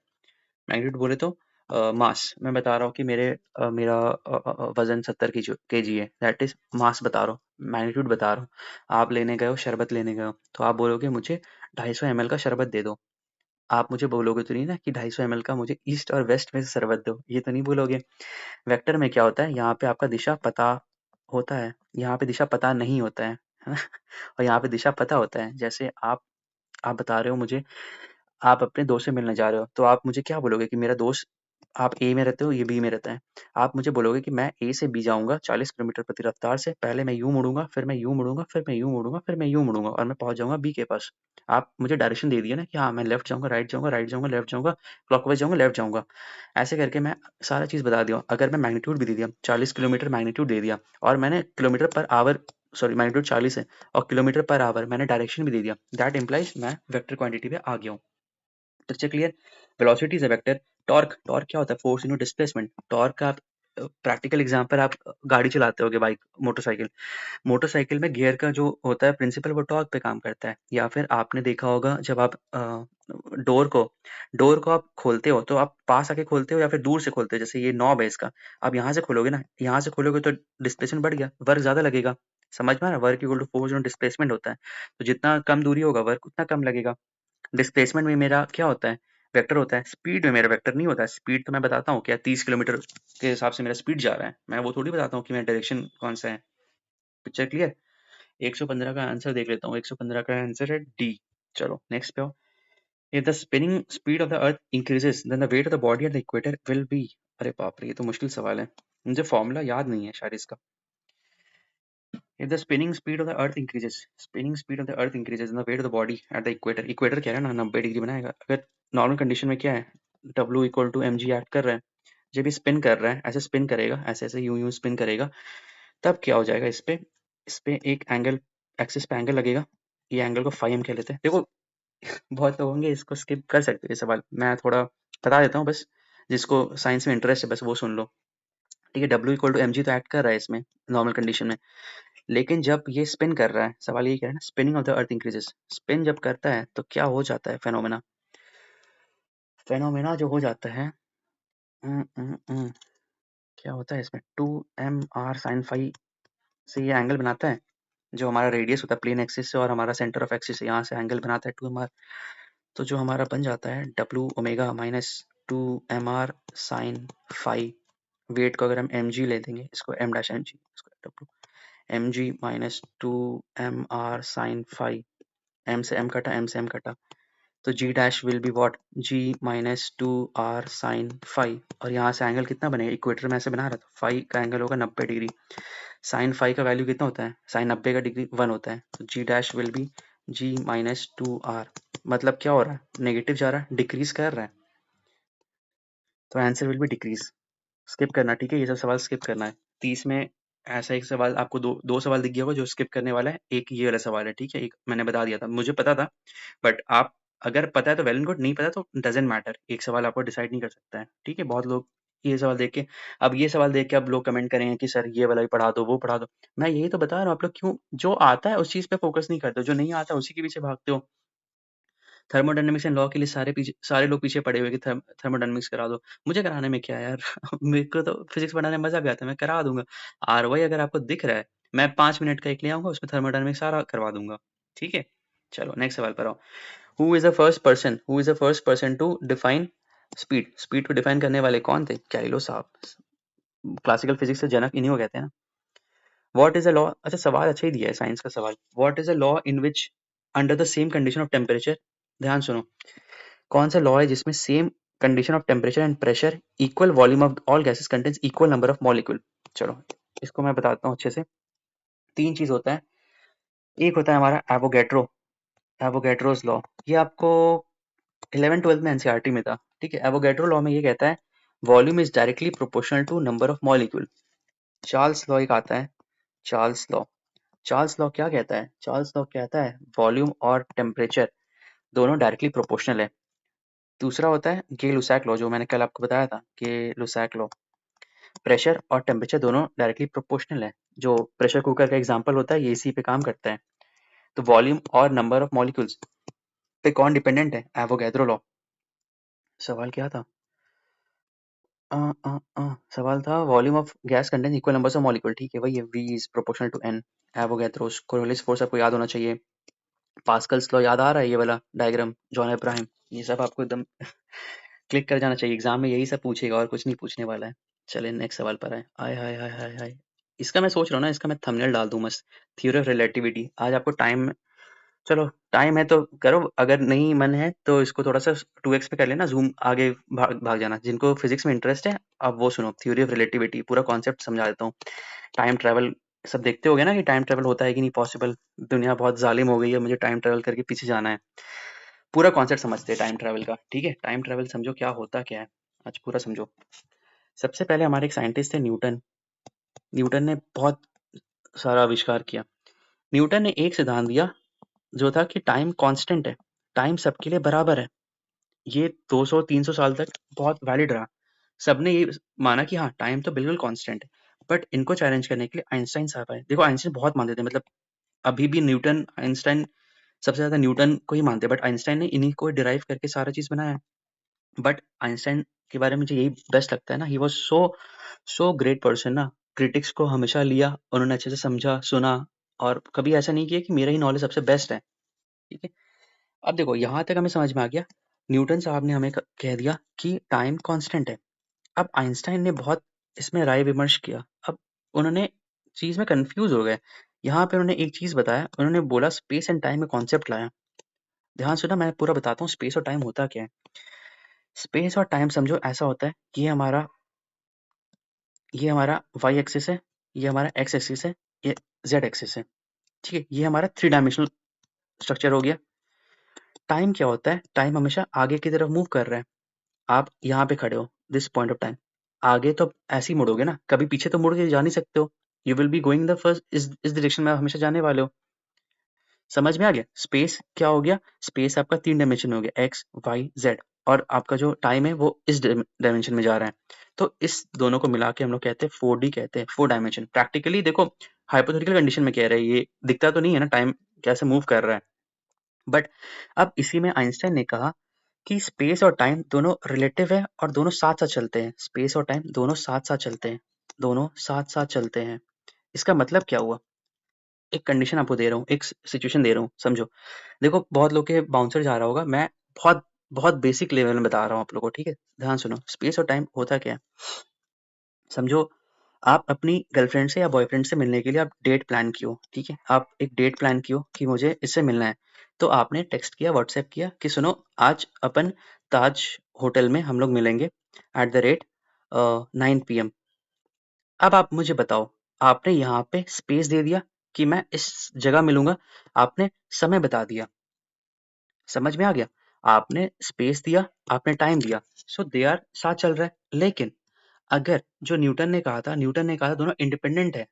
मैग्नीट्यूड बोले तो मास। मैं बता रहा हूँ कि मेरा वजन 70 केजी है, दैट इज मास बता रहा हूँ, मैग्नीट्यूड बता रहा हूँ। आप लेने गए हो, शरबत लेने गए हो, तो आप बोलोगे मुझे 250 ml का शरबत दे दो। आप मुझे बोलोगे तो नहीं ना कि 250 ml का मुझे ईस्ट और वेस्ट में से शरबत दो, ये तो नहीं बोलोगे। वेक्टर में क्या होता है? यहाँ पे आपका दिशा पता होता है, यहाँ पे दिशा पता नहीं होता है ना? और यहाँ पे दिशा पता होता है। जैसे आप बता रहे हो मुझे, आप अपने दोस्त से मिलने जा रहे हो, तो आप मुझे क्या बोलोगे कि मेरा दोस्त, आप ए में रहते हो, ये बी में रहता है। आप मुझे बोलोगे कि मैं ए से बी जाऊँगा 40 किलोमीटर प्रति रफ्तार से, पहले मैं यूँ मुड़ूँगा, फिर मैं यूँ मुड़ूँगा, फिर मैं यूँ मुड़ूँगा, फिर मैं यूँ मुड़ूँगा, और मैं पहुँच जाऊँगा बी के पास। आप मुझे डायरेक्शन दे दिए ना कि हाँ, मैं लेफ्ट जाऊँगा, राइट जाऊँगा, राइट जाऊँगा, लेफ्ट जाऊँगा, क्लॉकवाइज़ जाऊँगा, लेफ्ट जाऊँगा। ऐसे करके मैं सारा चीज़ बता दिया। अगर मैं मैग्नीट्यूड भी दे दिया, 40 किलोमीटर मैग्नीट्यूड दे दिया, और मैंने kilometre per hour, sorry magnitude 40 है, और किलोमीटर पर आवर मैंने डायरेक्शन भी दे दिया, दैट इम्प्लाइज मैं वेक्टर क्वांटिटी पे आ गया हूँ। Structure clear? Velocity is a vector. Torque क्या होता है? Force into displacement. टॉर्क का प्रैक्टिकल एग्जांपल, आप गाड़ी चलाते होगे, बाइक, मोटरसाइकिल। मोटरसाइकिल में गियर का जो होता है प्रिंसिपल, वो टॉर्क पे काम करता है। या फिर आपने देखा होगा जब आप डोर को डोर को आप खोलते हो, तो आप पास आके खोलते हो या फिर दूर से खोलते हो? जैसे ये नॉब है इसका, आप यहाँ से खोलोगे ना, यहाँ से खोलोगे तो डिस्प्लेसमेंट बढ़ गया, वर्क ज्यादा लगेगा। समझ में आ रहा है? वर्क इक्वल टू फोर्स और डिस्प्लेसमेंट होता है। तो जितना कम दूरी होगा, वर्क उतना कम लगेगा। डिस्प्लेसमेंट में मेरा क्या होता है? वेक्टर होता है। स्पीड में मेरा वेक्टर नहीं होता है। स्पीड तो मैं बताता हूँ क्या, 30 किलोमीटर के हिसाब से मेरा स्पीड जा रहा है, मैं वो थोड़ी बताता हूँ कि मेरा डायरेक्शन कौन सा है। Picture clear? 115 का आंसर देख लेता हूँ। 115 का आंसर है डी। चलो नेक्स्ट पे आओ। If the spinning speed of the earth increases then the weight of the body at the equator will be. अरे बाप रे, ये तो मुश्किल सवाल है, मुझे फॉर्मूला याद नहीं है शायद इसका। If the spinning speed of the earth increases, spinning speed of the earth increases and the weight of the body at the equator, equator क्या है ना, 90 डिग्री बनाएगा। अगर नॉर्मल कंडीशन में क्या है, W equal to m g act कर रहा है, जब ये स्पिन कर रहा है, ऐसे स्पिन करेगा, ऐसे ऐसे यूं यूं स्पिन करेगा, तब क्या हो जाएगा? इस पे एक एंगल, एक्सिस पे एंगल लगेगा। ये एंगल को फाई एम कह लेते हैं। देखो, बहुत लोग होंगे इसको स्किप कर सकते हैं ये सवाल, मैं थोड़ा बता देता हूँ बस, जिसको साइंस में इंटरेस्ट है बस वो सुन लो, ठीक है? W equal to m g तो एक्ट कर रहा है इसमें नॉर्मल कंडीशन में, लेकिन जब ये स्पिन कर रहा है, सवाल ये कह रहा है ना, spinning of the earth increases, spin जब करता है तो क्या हो जाता है? फेनोमेना, फेनोमेना जो हो जाता है, उम, उम, उम, क्या होता है इसमें? 2mr sin फाई से ये एंगल बनाता है, जो हमारा रेडियस होता है प्लेन एक्सिस से और हमारा सेंटर ऑफ एक्सिस से, यहाँ से एंगल बनाता है 2mr। तो जो हमारा बन जाता है W omega minus 2mr sin phi. Weight को अगर हम mg ले देंगे, इसको m डैश mg, इसको W mg minus 2mr sin phi, m से m कटा, m से m कटा, तो g dash will be what? g minus 2r sin phi. और यहाँ से एंगल कितना बनेगा? इक्वेटर में ऐसे बना रहा था, फाई का एंगल होगा 90 डिग्री। साइन फाई का वैल्यू कितना होता है? साइन 90 का डिग्री 1 होता है, तो g dash will B g minus 2r। मतलब क्या हो रहा है? नेगेटिव जा रहा है, डिक्रीज कर रहा है, तो answer will be decrease. Skip करना, ठीक है? ये सब सवाल स्किप करना है। 30 में ऐसा एक सवाल आपको दो सवाल दिख गया होगा जो स्किप करने वाला है, एक ये वाला सवाल है, ठीक है? एक मैंने बता दिया था, मुझे पता था, बट आप अगर पता है तो वेल एंड गुड, नहीं पता तो डज़न्ट मैटर, एक सवाल आपको डिसाइड नहीं कर सकता है, ठीक है? बहुत लोग ये सवाल देख के ये सवाल देख के अब लोग कमेंट करेंगे कि सर ये वाला भी पढ़ा दो, वो पढ़ा दो। मैं यही तो बता रहा हूँ, आप लोग क्यों जो आता है उस चीज़ पे फ़ोकस नहीं करते हो, जो नहीं आता उसी के पीछे भागते हो। थर्मोडायनामिक्स एंड लॉ के लिए सारे लोग पीछे पड़े हुए कि थर्मोडायनामिक्स करा दो। मुझे कराने में क्या है यार मेरे को तो फिजिक्स पढ़ाने में मज़ा भी आता है, मैं करा दूँगा। आरओआई अगर आपको दिख रहा है, मैं 5 मिनट का एक ले आऊँगा, उसमें थर्मोडायनामिक्स सारा करवा दूँगा। ठीक है? चलो नेक्स्ट सवाल पर आओ। Who is the first person to define speed? Speed को डिफाइन करने वाले कौन थे? गैलीलियो साहब। क्लासिकल फिजिक्स के जनक इन्हीं को कहते हैं ना। What is a law? अच्छा सवाल अच्छा ही दिया है साइंस का सवाल। What is a law in which under the same condition of temperature, ध्यान सुनो, कौन सा लॉ है जिसमें same condition of temperature and pressure equal volume of all gases contains equal number of molecule? चलो इसको मैं बताता हूँ अच्छे से। 3 चीज़ होता है। एक होता है हमारा एवोगैड्रोस लॉ। ये आपको 11th-12th में एनसीईआरटी में था, ठीक है? एवोगैड्रो लॉ में ये कहता है volume is directly proportional to number of molecule. Charles law एक आता है, चार्ल्स लॉ। चार्ल्स लॉ क्या कहता है? चार्ल्स लॉ कहता है वॉल्यूम और टेम्परेचर दोनों डायरेक्टली प्रोपोर्शनल है। दूसरा होता है गे लुसाक लॉ, जो मैंने कल आपको बताया था, गे लुसाक लॉ। प्रेशर और टेम्परेचर दोनों डायरेक्टली प्रोपोर्शनल है। जो प्रेशर कुकर का एग्जांपल होता है ये इसी पे काम करता है। तो वॉल्यूम और नंबर ऑफ मॉलिक्यूल्स पे कौन डिपेंडेंट है? Avogadro law. सवाल क्या था? सवाल था volume of gas contain equal numbers of molecule, ठीक है? वही है, V is proportional to N। Avogadro's Coriolis force आपको याद होना चाहिए। पास्कल्स लॉ याद आ रहा है, ये वाला डायग्राम, जॉन अब्राहम, ये सब आपको एकदम क्लिक कर जाना चाहिए। एग्जाम में यही सब पूछेगा और कुछ नहीं पूछने वाला है। चलिए नेक्स्ट सवाल पर आए। आय हाय हाय हाय हाय, इसका मैं सोच रहा हूँ ना, इसका मैं थंबनेल डाल दूं मस्त, थ्योरी ऑफ रिलेटिविटी। आज आपको टाइम, चलो टाइम है तो करो, अगर नहीं मन है तो इसको थोड़ा सा 2x पे कर लेना, ज़ूम आगे भाग जाना। जिनको फिजिक्स में इंटरेस्ट है अब वो सुनो, थ्योरी ऑफ रिलेटिविटी पूरा कॉन्सेप्ट समझा देता हूँ। टाइम ट्रैवल सब देखते होगे ना कि टाइम ट्रैवल होता है कि नहीं पॉसिबल। दुनिया बहुत जालिम हो गई है, मुझे टाइम ट्रैवल करके पीछे जाना है। पूरा कॉन्सेप्ट समझते हैं टाइम ट्रैवल का, ठीक है? टाइम ट्रैवल समझो क्या होता क्या है, आज पूरा समझो। सबसे पहले हमारे एक साइंटिस्ट थे न्यूटन। न्यूटन ने बहुत सारा आविष्कार किया। न्यूटन ने एक सिद्धांत दिया जो था कि टाइम कांस्टेंट है, टाइम सबके लिए बराबर है। ये 200-300 साल तक बहुत वैलिड रहा। सबने ये माना कि हाँ टाइम तो बिल्कुल कांस्टेंट है। बट इनको चैलेंज करने के लिए आइंस्टाइन साहब आए। देखो आइंस्टाइन बहुत मानते थे, मतलब अभी भी न्यूटन आइंस्टाइन सबसे ज्यादा न्यूटन को ही मानते हैं, बट आइंस्टाइन ने इन्हीं को डिराइव करके सारा चीज बनाया है। बट आइंस्टाइन के बारे में मुझे यही बेस्ट लगता है ना, he was so great person ना। क्रिटिक्स को हमेशा लिया, उन्होंने अच्छे से समझा सुना, और कभी ऐसा नहीं किया कि मेरा ही नॉलेज सबसे बेस्ट है, ठीक है? अब देखो यहाँ तक हमें समझ में आ गया, न्यूटन साहब ने हमें कह दिया कि टाइम कांस्टेंट है। अब आइंस्टाइन ने बहुत इसमें राय विमर्श किया। अब उन्होंने चीज में कंफ्यूज हो गए। यहाँ पे उन्होंने एक चीज बताया, उन्होंने बोला स्पेस एंड टाइम में कॉन्सेप्ट लाया। ध्यान सुना, मैं पूरा बताता हूँ स्पेस और टाइम होता क्या है। स्पेस और टाइम समझो ऐसा होता है कि ये हमारा वाई एक्सिस है, ये हमारा एक्स एक्सिस है, ये जेड एक्सिस है, ठीक है? ये हमारा 3 डायमेंशनल स्ट्रक्चर हो गया। टाइम क्या होता है? टाइम हमेशा आगे की तरफ मूव कर रहा है। आप यहाँ पे खड़े हो, दिस पॉइंट ऑफ टाइम, आगे तो ऐसे ही मुड़ोगे ना, कभी पीछे तो मुड़ के जा नहीं सकते हो। You will be going the first, इस डायरेक्शन में आप हमेशा जाने वाले हो। समझ में आ गया? स्पेस क्या हो गया? स्पेस आपका 3 डायमेंशन हो गया, एक्स वाई जेड, और आपका जो टाइम है वो इस डायमेंशन में जा रहा है। तो इस दोनों को मिला के हम लोग कहते हैं 4D, कहते हैं 4 डायमेंशन। प्रैक्टिकली देखो, हाइपोथेटिकल कंडीशन में कह रहे हैं, ये दिखता तो नहीं है ना टाइम कैसे मूव कर रहा है। बट अब इसी में आइंस्टाइन ने कहा कि स्पेस और टाइम दोनों रिलेटिव है और दोनों साथ साथ चलते हैं। स्पेस और टाइम दोनों साथ साथ चलते हैं, दोनों साथ साथ चलते हैं। इसका मतलब क्या हुआ? एक कंडीशन आपको दे रहा हूँ, एक सिचुएशन दे रहा हूँ, समझो। देखो बहुत लोग के बाउंसर जा रहा होगा, मैं बहुत बहुत बेसिक लेवल में बता रहा हूँ आप लोगों को, ठीक है? ध्यान सुनो, स्पेस और टाइम होता क्या है। समझो आप अपनी गर्लफ्रेंड से या बॉयफ्रेंड से मिलने के लिए आप डेट प्लान की हो, ठीक है? आप एक डेट प्लान की हो कि मुझे इससे मिलना है। तो आपने टेक्स्ट किया, व्हाट्सएप किया कि सुनो आज अपन ताज होटल में हम लोग मिलेंगे एट द रेट 9 PM। अब आप मुझे बताओ, आपने यहाँ पे स्पेस दे दिया कि मैं इस जगह मिलूंगा, आपने समय बता दिया। समझ में आ गया? आपने स्पेस दिया, आपने टाइम दिया, सो दे आर साथ चल रहा है। लेकिन अगर जो न्यूटन ने कहा था दोनों इंडिपेंडेंट है,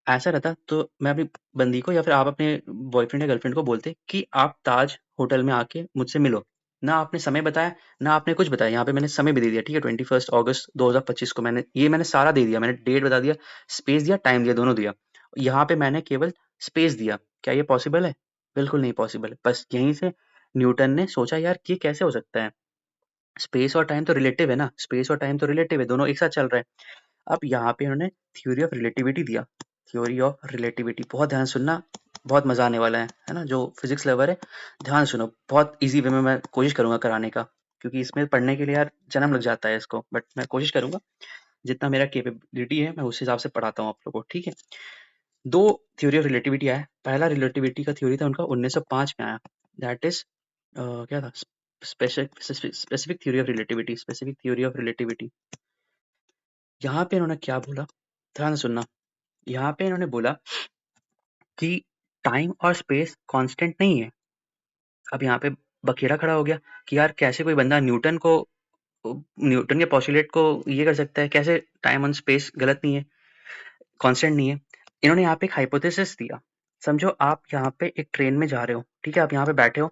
ऐसा रहता तो मैं अपनी बंदी को या फिर आप अपने बॉयफ्रेंड या गर्लफ्रेंड को बोलते कि आप ताज होटल में आके मुझसे मिलो। ना आपने समय बताया, ना आपने कुछ बताया। यहाँ पे मैंने समय भी दे दिया, ठीक है, 21 अगस्त 2025 को मैंने सारा दे दिया, मैंने डेट बता दिया, स्पेस दिया, टाइम दिया, दोनों दिया। यहाँ पे मैंने केवल स्पेस दिया। क्या ये पॉसिबल है? बिल्कुल नहीं पॉसिबल है। बस यहीं से न्यूटन ने सोचा यार ये कैसे हो सकता है, स्पेस और टाइम तो रिलेटिव है ना, स्पेस और टाइम तो रिलेटिव है, दोनों एक साथ चल रहे हैं। अब यहाँ पे उन्होंने थ्योरी ऑफ रिलेटिविटी दिया। थ्योरी ऑफ रिलेटिविटी, बहुत ध्यान सुनना, बहुत मजा आने वाला है ना। जो फिजिक्स लवर है ध्यान सुनो, बहुत इजी वे में मैं कोशिश करूंगा कराने का, क्योंकि इसमें पढ़ने के लिए यार जन्म लग जाता है इसको, बट मैं कोशिश करूंगा जितना मेरा कैपेबिलिटी है मैं उस हिसाब से पढ़ाता हूँ आप लोगों को, ठीक है। दो थ्योरी ऑफ रिलेटिविटी आया। पहला रिलेटिविटी का थ्योरी था उनका 1905 में आया, दैट इज क्या था, specific theory of relativity, specific theory of relativity. यहाँ पे इन्होंने क्या बोला, ध्यान से सुनना। यहाँ पे इन्होंने बोला कि टाइम और स्पेस कांस्टेंट नहीं है। अब यहाँ पे बखेड़ा खड़ा हो गया कि यार कैसे कोई बंदा न्यूटन के पोस्टुलेट को ये कर सकता है, कैसे टाइम और स्पेस गलत नहीं है, कांस्टेंट नहीं है। इन्होंने यहाँ पे एक हाइपोथेसिस दिया। समझो आप यहाँ पे एक ट्रेन में जा रहे हो, ठीक है, आप यहाँ पे बैठे हो,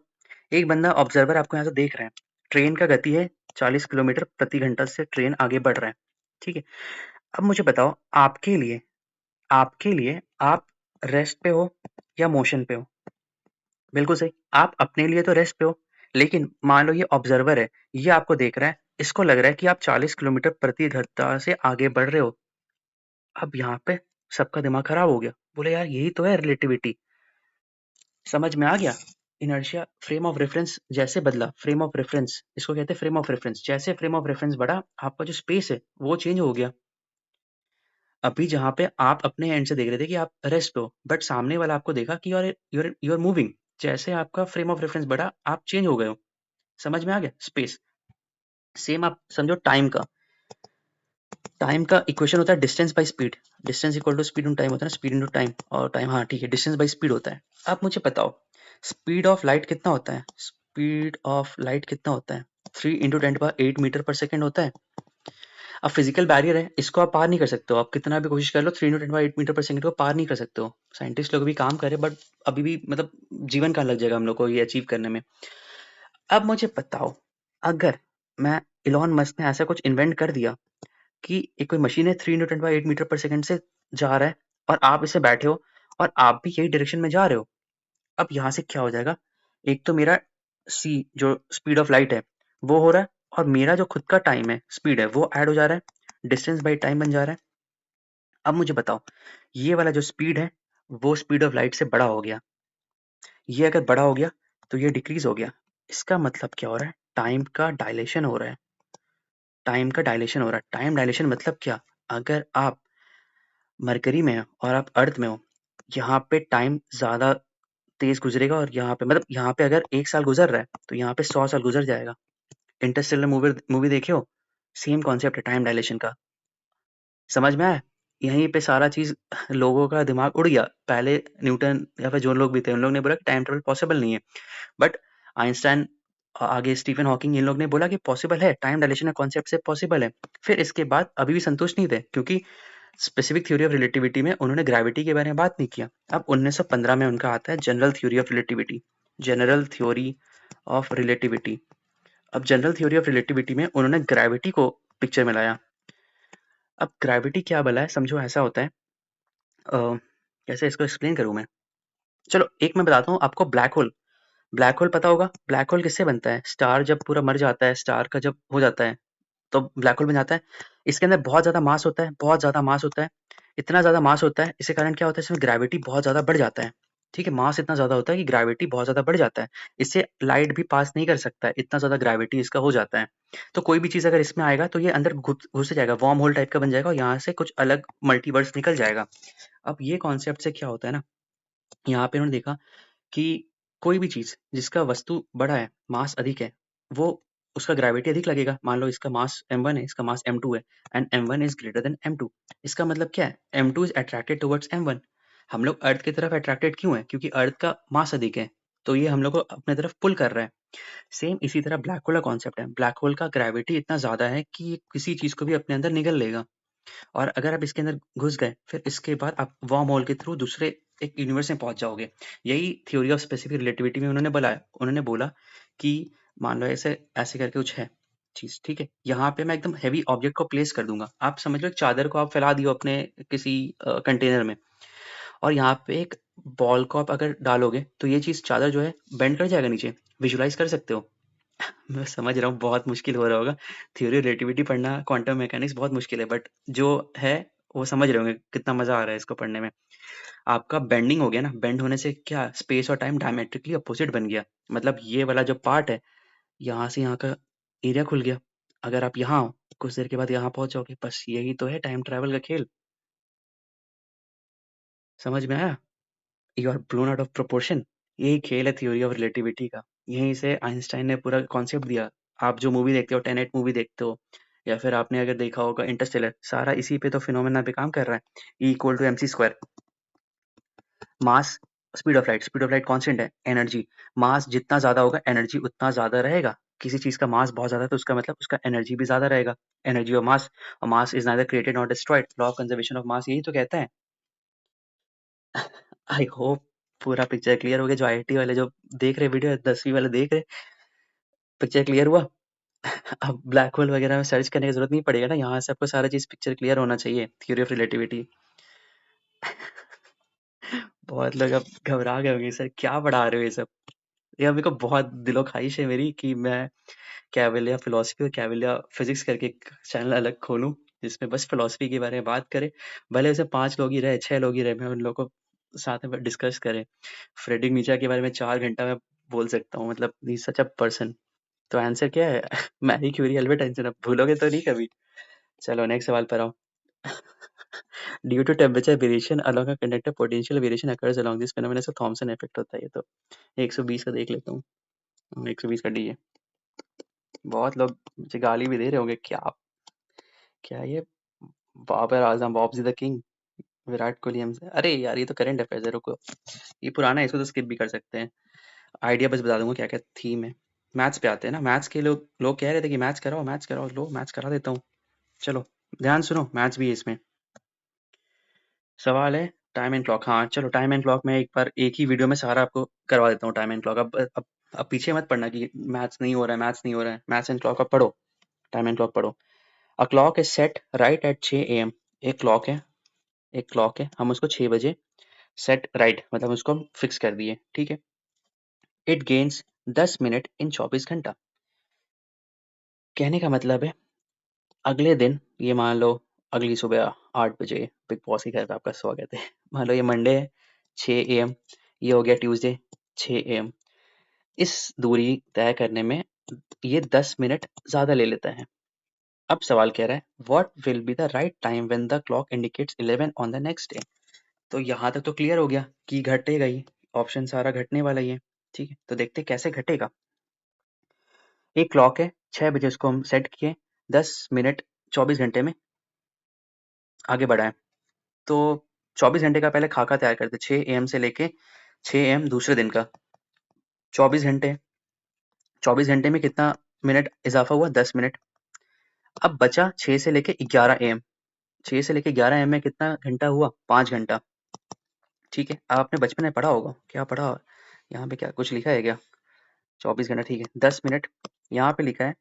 एक बंदा ऑब्जर्वर आपको यहाँ से देख रहा है, ट्रेन का गति है 40 किलोमीटर प्रति घंटा से ट्रेन आगे बढ़ रहा है, ठीक है। अब मुझे बताओ आपके लिए आप रेस्ट पे हो या मोशन पे हो? बिल्कुल सही, आप अपने लिए तो रेस्ट पे हो, लेकिन मान लो ये ऑब्जर्वर है, ये आपको देख रहा है, इसको लग रहा है कि आप 40 किलोमीटर प्रति घंटा से आगे बढ़ रहे हो। अब यहाँ पे सबका दिमाग खराब हो गया, बोले यार यही तो है रिलेटिविटी। समझ में आ गया? इनर्शिया फ्रेम ऑफ रेफरेंस जैसे बदला, फ्रेम ऑफ रेफरेंस इसको कहते हैं, फ्रेम ऑफ रेफरेंस, जैसे फ्रेम ऑफ रेफरेंस बढ़ा, आपका जो स्पेस है वो चेंज हो गया। अभी जहाँ पे आप अपने एंड से देख रहे थे कि आप रेस्ट पे हो, बट सामने वाला आपको देखा कि यू आर मूविंग, जैसे आपका फ्रेम ऑफ रेफरेंस बढ़ा आप चेंज हो गए हो। समझ में आ गया? स्पेस सेम आप समझो टाइम का इक्वेशन होता है distance by speed, distance equal to speed in time होता है ना, स्पीड इनटू टाइम और टाइम, हाँ ठीक है, डिस्टेंस बाय स्पीड होता है। आप मुझे बताओ स्पीड ऑफ लाइट कितना होता है, स्पीड ऑफ लाइट कितना होता है? 3 × 10⁸ मीटर पर सेकेंड होता है। अब फिजिकल बैरियर है, इसको आप पार नहीं कर सकते हो, आप कितना भी कोशिश कर लो 3 × 10⁸ मीटर पर सेकंड को पार नहीं कर सकते हो। साइंटिस्ट लोग भी काम कर रहे हैं, बट अभी भी मतलब जीवन काल लग जाएगा हम लोग को ये अचीव करने में। अब मुझे बताओ अगर मैं इलॉन मस्क ने ऐसा कुछ इन्वेंट कर दिया कि एक कोई मशीन है 3 × 10⁸ मीटर पर सेकंड से जा रहा है और आप इससे बैठे हो और आप भी यही डायरेक्शन में जा रहे हो। अब यहाँ से क्या हो जाएगा, एक तो मेरा सी जो स्पीड ऑफ लाइट है वो हो रहा है, और मेरा जो खुद का टाइम है स्पीड है वो ऐड हो जा रहा है, डिस्टेंस बाई टाइम बन जा रहा है। अब मुझे बताओ ये वाला जो स्पीड है वो स्पीड ऑफ लाइट से बड़ा हो गया, ये अगर बड़ा हो गया तो ये डिक्रीज हो गया। इसका मतलब क्या हो रहा है, टाइम का डायलेशन हो रहा है, टाइम का डायलेशन हो रहा है। टाइम डायलेशन मतलब क्या, अगर आप मरकरी में हो और आप अर्थ में हो, यहाँ पे टाइम ज्यादा तेज गुजरेगा, और यहाँ पे मतलब यहाँ पे अगर 1 साल गुजर रहा है तो यहाँ पे 100 साल गुजर जाएगा। इंटरस्टेलर मूवी मूवी देखे हो, सेम कॉन्सेप्ट है टाइम डायलेशन का। समझ में आया? यहीं पे सारा चीज लोगों का दिमाग उड़ गया। पहले न्यूटन या फिर जो लोग भी थे उन लोग ने बोला कि टाइम ट्रेवल पॉसिबल नहीं है, बट आइंस्टाइन आगे स्टीफन हॉकिंग इन लोग ने बोला कि पॉसिबल है, टाइम डायलेशन का कॉन्सेप्ट से पॉसिबल है। फिर इसके बाद अभी भी संतुष्ट नहीं थे, क्योंकि स्पेसिफिक थ्योरी ऑफ रिलेटिविटी में उन्होंने ग्रेविटी के बारे में बात नहीं किया। अब 1915 में उनका आता है general theory of relativity, general theory of relativity. अब जनरल थ्योरी ऑफ रिलेटिविटी में उन्होंने ग्रेविटी को पिक्चर में लाया। अब ग्रेविटी क्या भला है, समझो ऐसा होता है, कैसे इसको एक्सप्लेन करूं मैं, चलो एक मैं बताता हूँ आपको। ब्लैक होल, ब्लैक होल पता होगा, ब्लैक होल किससे बनता है, स्टार जब पूरा मर जाता है, स्टार का जब हो जाता है तो ब्लैक होल बन जाता है। इसके अंदर बहुत ज़्यादा मास होता है, बहुत ज़्यादा मास होता है, इतना ज़्यादा मास होता है, इसके कारण क्या होता है, इसमें ग्रेविटी बहुत ज़्यादा बढ़ जाता है। ठीक है, मास इतना ज़्यादा होता है कि ग्रेविटी बहुत ज़्यादा बढ़ जाता है, इससे लाइट भी पास नहीं कर सकता है, इतना ज़्यादा ग्रेविटी इसका हो जाता है। तो कोई भी चीज़ अगर इसमें आएगा तो ये अंदर घुस जाएगा, वार्म होल टाइप का बन जाएगा और यहाँ से कुछ अलग मल्टीवर्स निकल जाएगा। अब ये कॉन्सेप्ट से क्या होता है ना, यहाँ पे उन्होंने देखा कि कोई भी चीज़ जिसका वस्तु बड़ा है, मास अधिक है, वो उसका ग्रेविटी अधिक लगेगा। मान लो इसका मास m1 है, इसका मास m2 है, and m1 is greater than m2। इसका मतलब क्या है, m2 is attracted towards m1। हम लोग अर्थ की तरफ अट्रैक्टेड क्यों है, क्योंकि अर्थ का मास अधिक है, तो ये हम लोग को अपने तरफ पुल कर रहा है। सेम इसी तरह ब्लैक होल का कॉन्सेप्ट है। ब्लैक होल का ग्रेविटी इतना ज़्यादा है कि ये किसी चीज़ को भी अपने अंदर निगल लेगा, और अगर आप इसके अंदर घुस गए, फिर इसके बाद आप वर्म होल के थ्रू दूसरे एक यूनिवर्स में पहुंच जाओगे। यही थ्योरी ऑफ स्पेसिफिक रिलेटिविटी में उन्होंने बोला कि मान लो ऐसे ऐसे करके कुछ है चीज, ठीक है। यहाँ पे मैं एकदम हैवी ऑब्जेक्ट को प्लेस कर दूंगा। आप समझ लो एक चादर को आप फैला दियो अपने किसी कंटेनर में, और यहाँ पे एक बॉल को आप अगर डालोगे तो ये चीज चादर जो है बेंड कर जाएगा नीचे। विजुलाइज कर सकते हो? मैं समझ रहा हूँ बहुत मुश्किल हो रहा होगा। थ्योरी रिलेटिविटी पढ़ना, क्वांटम मैकेनिक्स बहुत मुश्किल है, बट जो है वो समझ रहे होंगे कितना मजा आ रहा है इसको पढ़ने में। आपका बेंडिंग हो गया ना, बेंड होने से क्या स्पेस और टाइम डायमेट्रिकली अपोजिट बन गया। मतलब ये वाला जो पार्ट है, यहाँ से यहाँ का एरिया खुल गया। अगर आप यहाँ हो, कुछ देर के बाद यहाँ पहुंच जाओगे। बस यही तो है टाइम ट्रैवल का खेल। समझ में आया? You are blown out of proportion. यही खेल है थ्योरी ऑफ रिलेटिविटी का। यहीं से आइंस्टाइन ने पूरा कॉन्सेप्ट दिया। आप जो मूवी देखते हो, टेनेट मूवी देखते हो, या फिर आपने अगर देखा होगा इंटरस्टेलर, सारा इसी पे तो फिनोमेना पे काम कर रहा है। E equal to MC square. Mass, speed of light constant है। एनर्जी, मास जितना ज्यादा होगा एनर्जी उतना ज्यादा रहेगा। किसी चीज का मास बहुत ज्यादा है तो उसका मतलब उसका एनर्जी भी ज्यादा रहेगा। एनर्जी और mass is neither created not destroyed. Law of conservation of mass यही तो कहता है। आई होप पूरा पिक्चर क्लियर हो गया। जो IIT वाले जो देख रहे वीडियो, 10वीं वाले देख रहे, पिक्चर क्लियर हुआ? अब ब्लैक होल वगैरह में सर्च करने की जरूरत नहीं पड़ेगा ना, यहाँ से आपको सारा चीज पिक्चर क्लियर होना चाहिए। Theory of relativity. बहुत लोग अब घबरा गए होंगे, सर क्या पढ़ा रहे हो ये सब। ये मेरे को बहुत दिलो ख्वाहिश है मेरी कि मैं कैविलिया फिलोसफी और कैविलिया फिजिक्स करके एक चैनल अलग खोलूं, जिसमें बस फिलोसफी के बारे में बात करें। भले उसे 5 लोग ही रहे, 6 लोग ही रहे, मैं उन लोगों को साथ में डिस्कस करें। फ्रेडरिक नीचा के बारे में 4 घंटा मैं बोल सकता हूँ। मतलब ही सच अ पर्सन। तो आंसर क्या है? Marie Curie, Albert Einstein. अब भूलोगे तो नहीं कभी। चलो नेक्स्ट सवाल पर आओ। Due to temperature variation along a conductor, potential variation occurs along this phenomenon से थॉमसन इफेक्ट होता है। ये तो 120 का देख लेता हूँ। 120 का डी है। बहुत लोग मुझे गाली भी दे रहे होंगे। क्या क्या ये Babar Azam, Bobs the king, Virat Kohli हमसे। अरे यार ये तो करंट अफेयर्स है, रुको। ये पुराना है, इसको तो स्किप भी कर सकते हैं। आइडिया बस बता दूंगा क्या क्या थीम है। मैथ्स पे आते हैं ना। मैथ्स के लोग लोग कह रहे थे कि मैथ्स कराओ, मैथ्स कराओ। लो मैथ्स करा देता हूँ। चलो ध्यान सुनो, मैथ्स भी है इसमें। सवाल है टाइम एंड क्लॉक। हाँ चलो, टाइम एंड क्लॉक में एक बार एक ही वीडियो में सारा आपको करवा देता हूँ। Time and clock. अब पीछे मत पढ़ना कि मैथ्स नहीं हो रहा है, मैथ्स नहीं हो रहा है। मैथ्स एंड क्लॉक अब पढ़ो, टाइम एंड क्लॉक पढ़ो। A clock is set right at 6 AM। एक क्लॉक है, एक क्लॉक है, हम उसको 6 बजे सेट राइट, मतलब उसको हम फिक्स कर दिए, ठीक है। इट गेन्स 10 मिनट इन 24 घंटा। कहने का मतलब है अगले दिन, ये मान लो अगली सुबह 8 बजे बिग बॉस के घर पे आपका स्वागत है। मान लो ये मंडे है, 6 AM। ये हो गया ट्यूसडे, 6 AM। इस दूरी तय करने में ये 10 मिनट ज्यादा ले लेता है। अब सवाल कह रहा है what will be the right time when the clock indicates 11 on the next day. तो यहाँ तक तो क्लियर हो गया कि घटेगा ही। ऑप्शन सारा घटने वाला ही है, ठीक है। तो देखते कैसे घटेगा। एक क्लॉक है, 6 बजे उसको हम सेट किए, 10 मिनट 24 घंटे में आगे बढ़ा है। तो 24 घंटे का पहले खाका तैयार करते, 6 AM से लेके 6 AM दूसरे दिन का 24 घंटे। 24 घंटे में कितना मिनट इजाफा हुआ? 10 मिनट। अब बचा 6 से लेके 11 AM। 6 से लेके 11 AM में कितना घंटा हुआ? 5 घंटा, ठीक है। अब आपने बचपन में पढ़ा होगा, क्या पढ़ा? यहाँ पे क्या कुछ लिखा है क्या? 24 घंटा, ठीक है। 10 मिनट यहाँ पे लिखा है।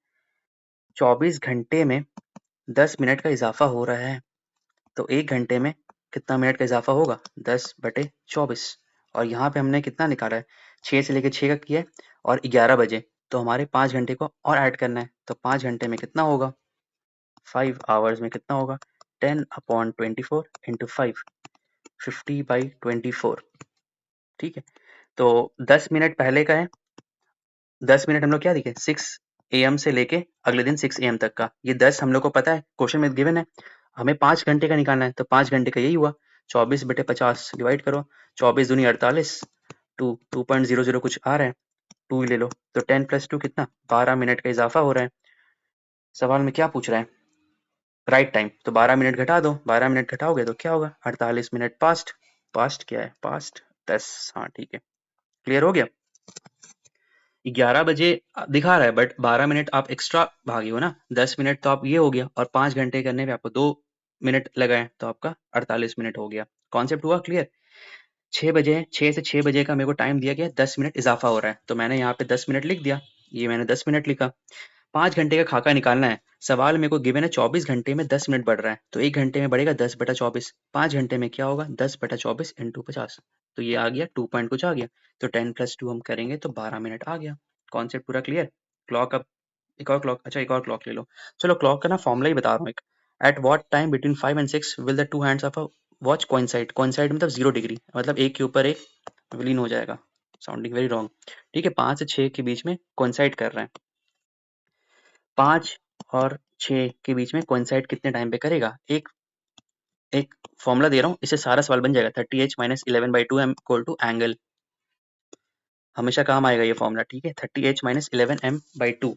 24 घंटे में 10 मिनट का इजाफा हो रहा है, तो 1 घंटे में कितना मिनट का इजाफा होगा? 10/24। और यहाँ पे हमने कितना निकाला है? 6 से लेके 6 का किया है, और 11 बजे, तो हमारे 5 घंटे को और ऐड करना है। तो 5 घंटे में कितना होगा? 5 आवर्स में कितना होगा? 10/24 इंटू 5, 50/24, ठीक है। तो 10 मिनट पहले का है। 10 मिनट हम लोग क्या देखे? 6 AM से लेके अगले दिन 6 AM तक का। ये 10 हम लोग को पता है, क्वेश्चन में गिवन है। हमें 5 घंटे का निकालना है, तो 5 घंटे का यही हुआ। 24/50 डिवाइड करो। 24 दूनी 48, 2.00 कुछ आ रहा है, 2 ही ले लो। तो 10 + 2 कितना? 12 मिनट का इजाफा हो रहा है। सवाल में क्या पूछ रहा है? Right time. तो 12 मिनट घटा दो, 12 मिनट घटाओगे तो क्या होगा? 48 मिनट पास्ट। पास्ट क्या है? पास्ट 10। हाँ ठीक है, क्लियर हो गया। 11 बजे दिखा रहा है बट 12 मिनट आप एक्स्ट्रा भागे हो ना, 10 मिनट तो आप ये हो गया और 5 घंटे करने पे आपको 2 मिनट लगाए तो आपका 48 मिनट हो गया। कॉन्सेप्ट हुआ क्लियर? 6 बजे 6 से 6 बजे का मेरे को टाइम दिया गया, 10 मिनट इजाफा हो रहा है तो मैंने यहाँ पे 10 मिनट लिख दिया, ये मैंने 10 मिनट लिखा। 5 घंटे का खाका निकालना है, सवाल मेरे को गिवन है 24 घंटे में 10 मिनट बढ़ रहा है तो 1 घंटे में बढ़ेगा 10/24, 5 घंटे में क्या होगा 10/24 इंटू 50, तो ये आ गया 2 पॉइंट कुछ आ गया, तो 10 + 2 हम करेंगे तो 12 मिनट आ गया। कॉन्सेप्ट पूरा क्लियर? क्लॉक अब एक और क्लॉक, अच्छा एक और क्लॉक ले लो। चलो क्लॉक का ना फॉर्मूला ही बता रहा हूँ एक। At what time between 5 and 6 will the two hands of a watch coincide? Coincide मतलब 0 डिग्री, मतलब एक के ऊपर एक विलीन हो जाएगा। Sounding very wrong. ठीक है, 5 से 6 के बीच में कोइंसाइड कर रहे हैं। 5 और 6 के बीच में कोइंसाइड कितने टाइम पे करेगा? एक एक फॉर्मूला दे रहा हूँ, इससे सारा सवाल बन जाएगा। 30h - 11/2 m equal to angle, हमेशा काम आएगा ये फॉर्मूला। ठीक है, 30h - 11m/2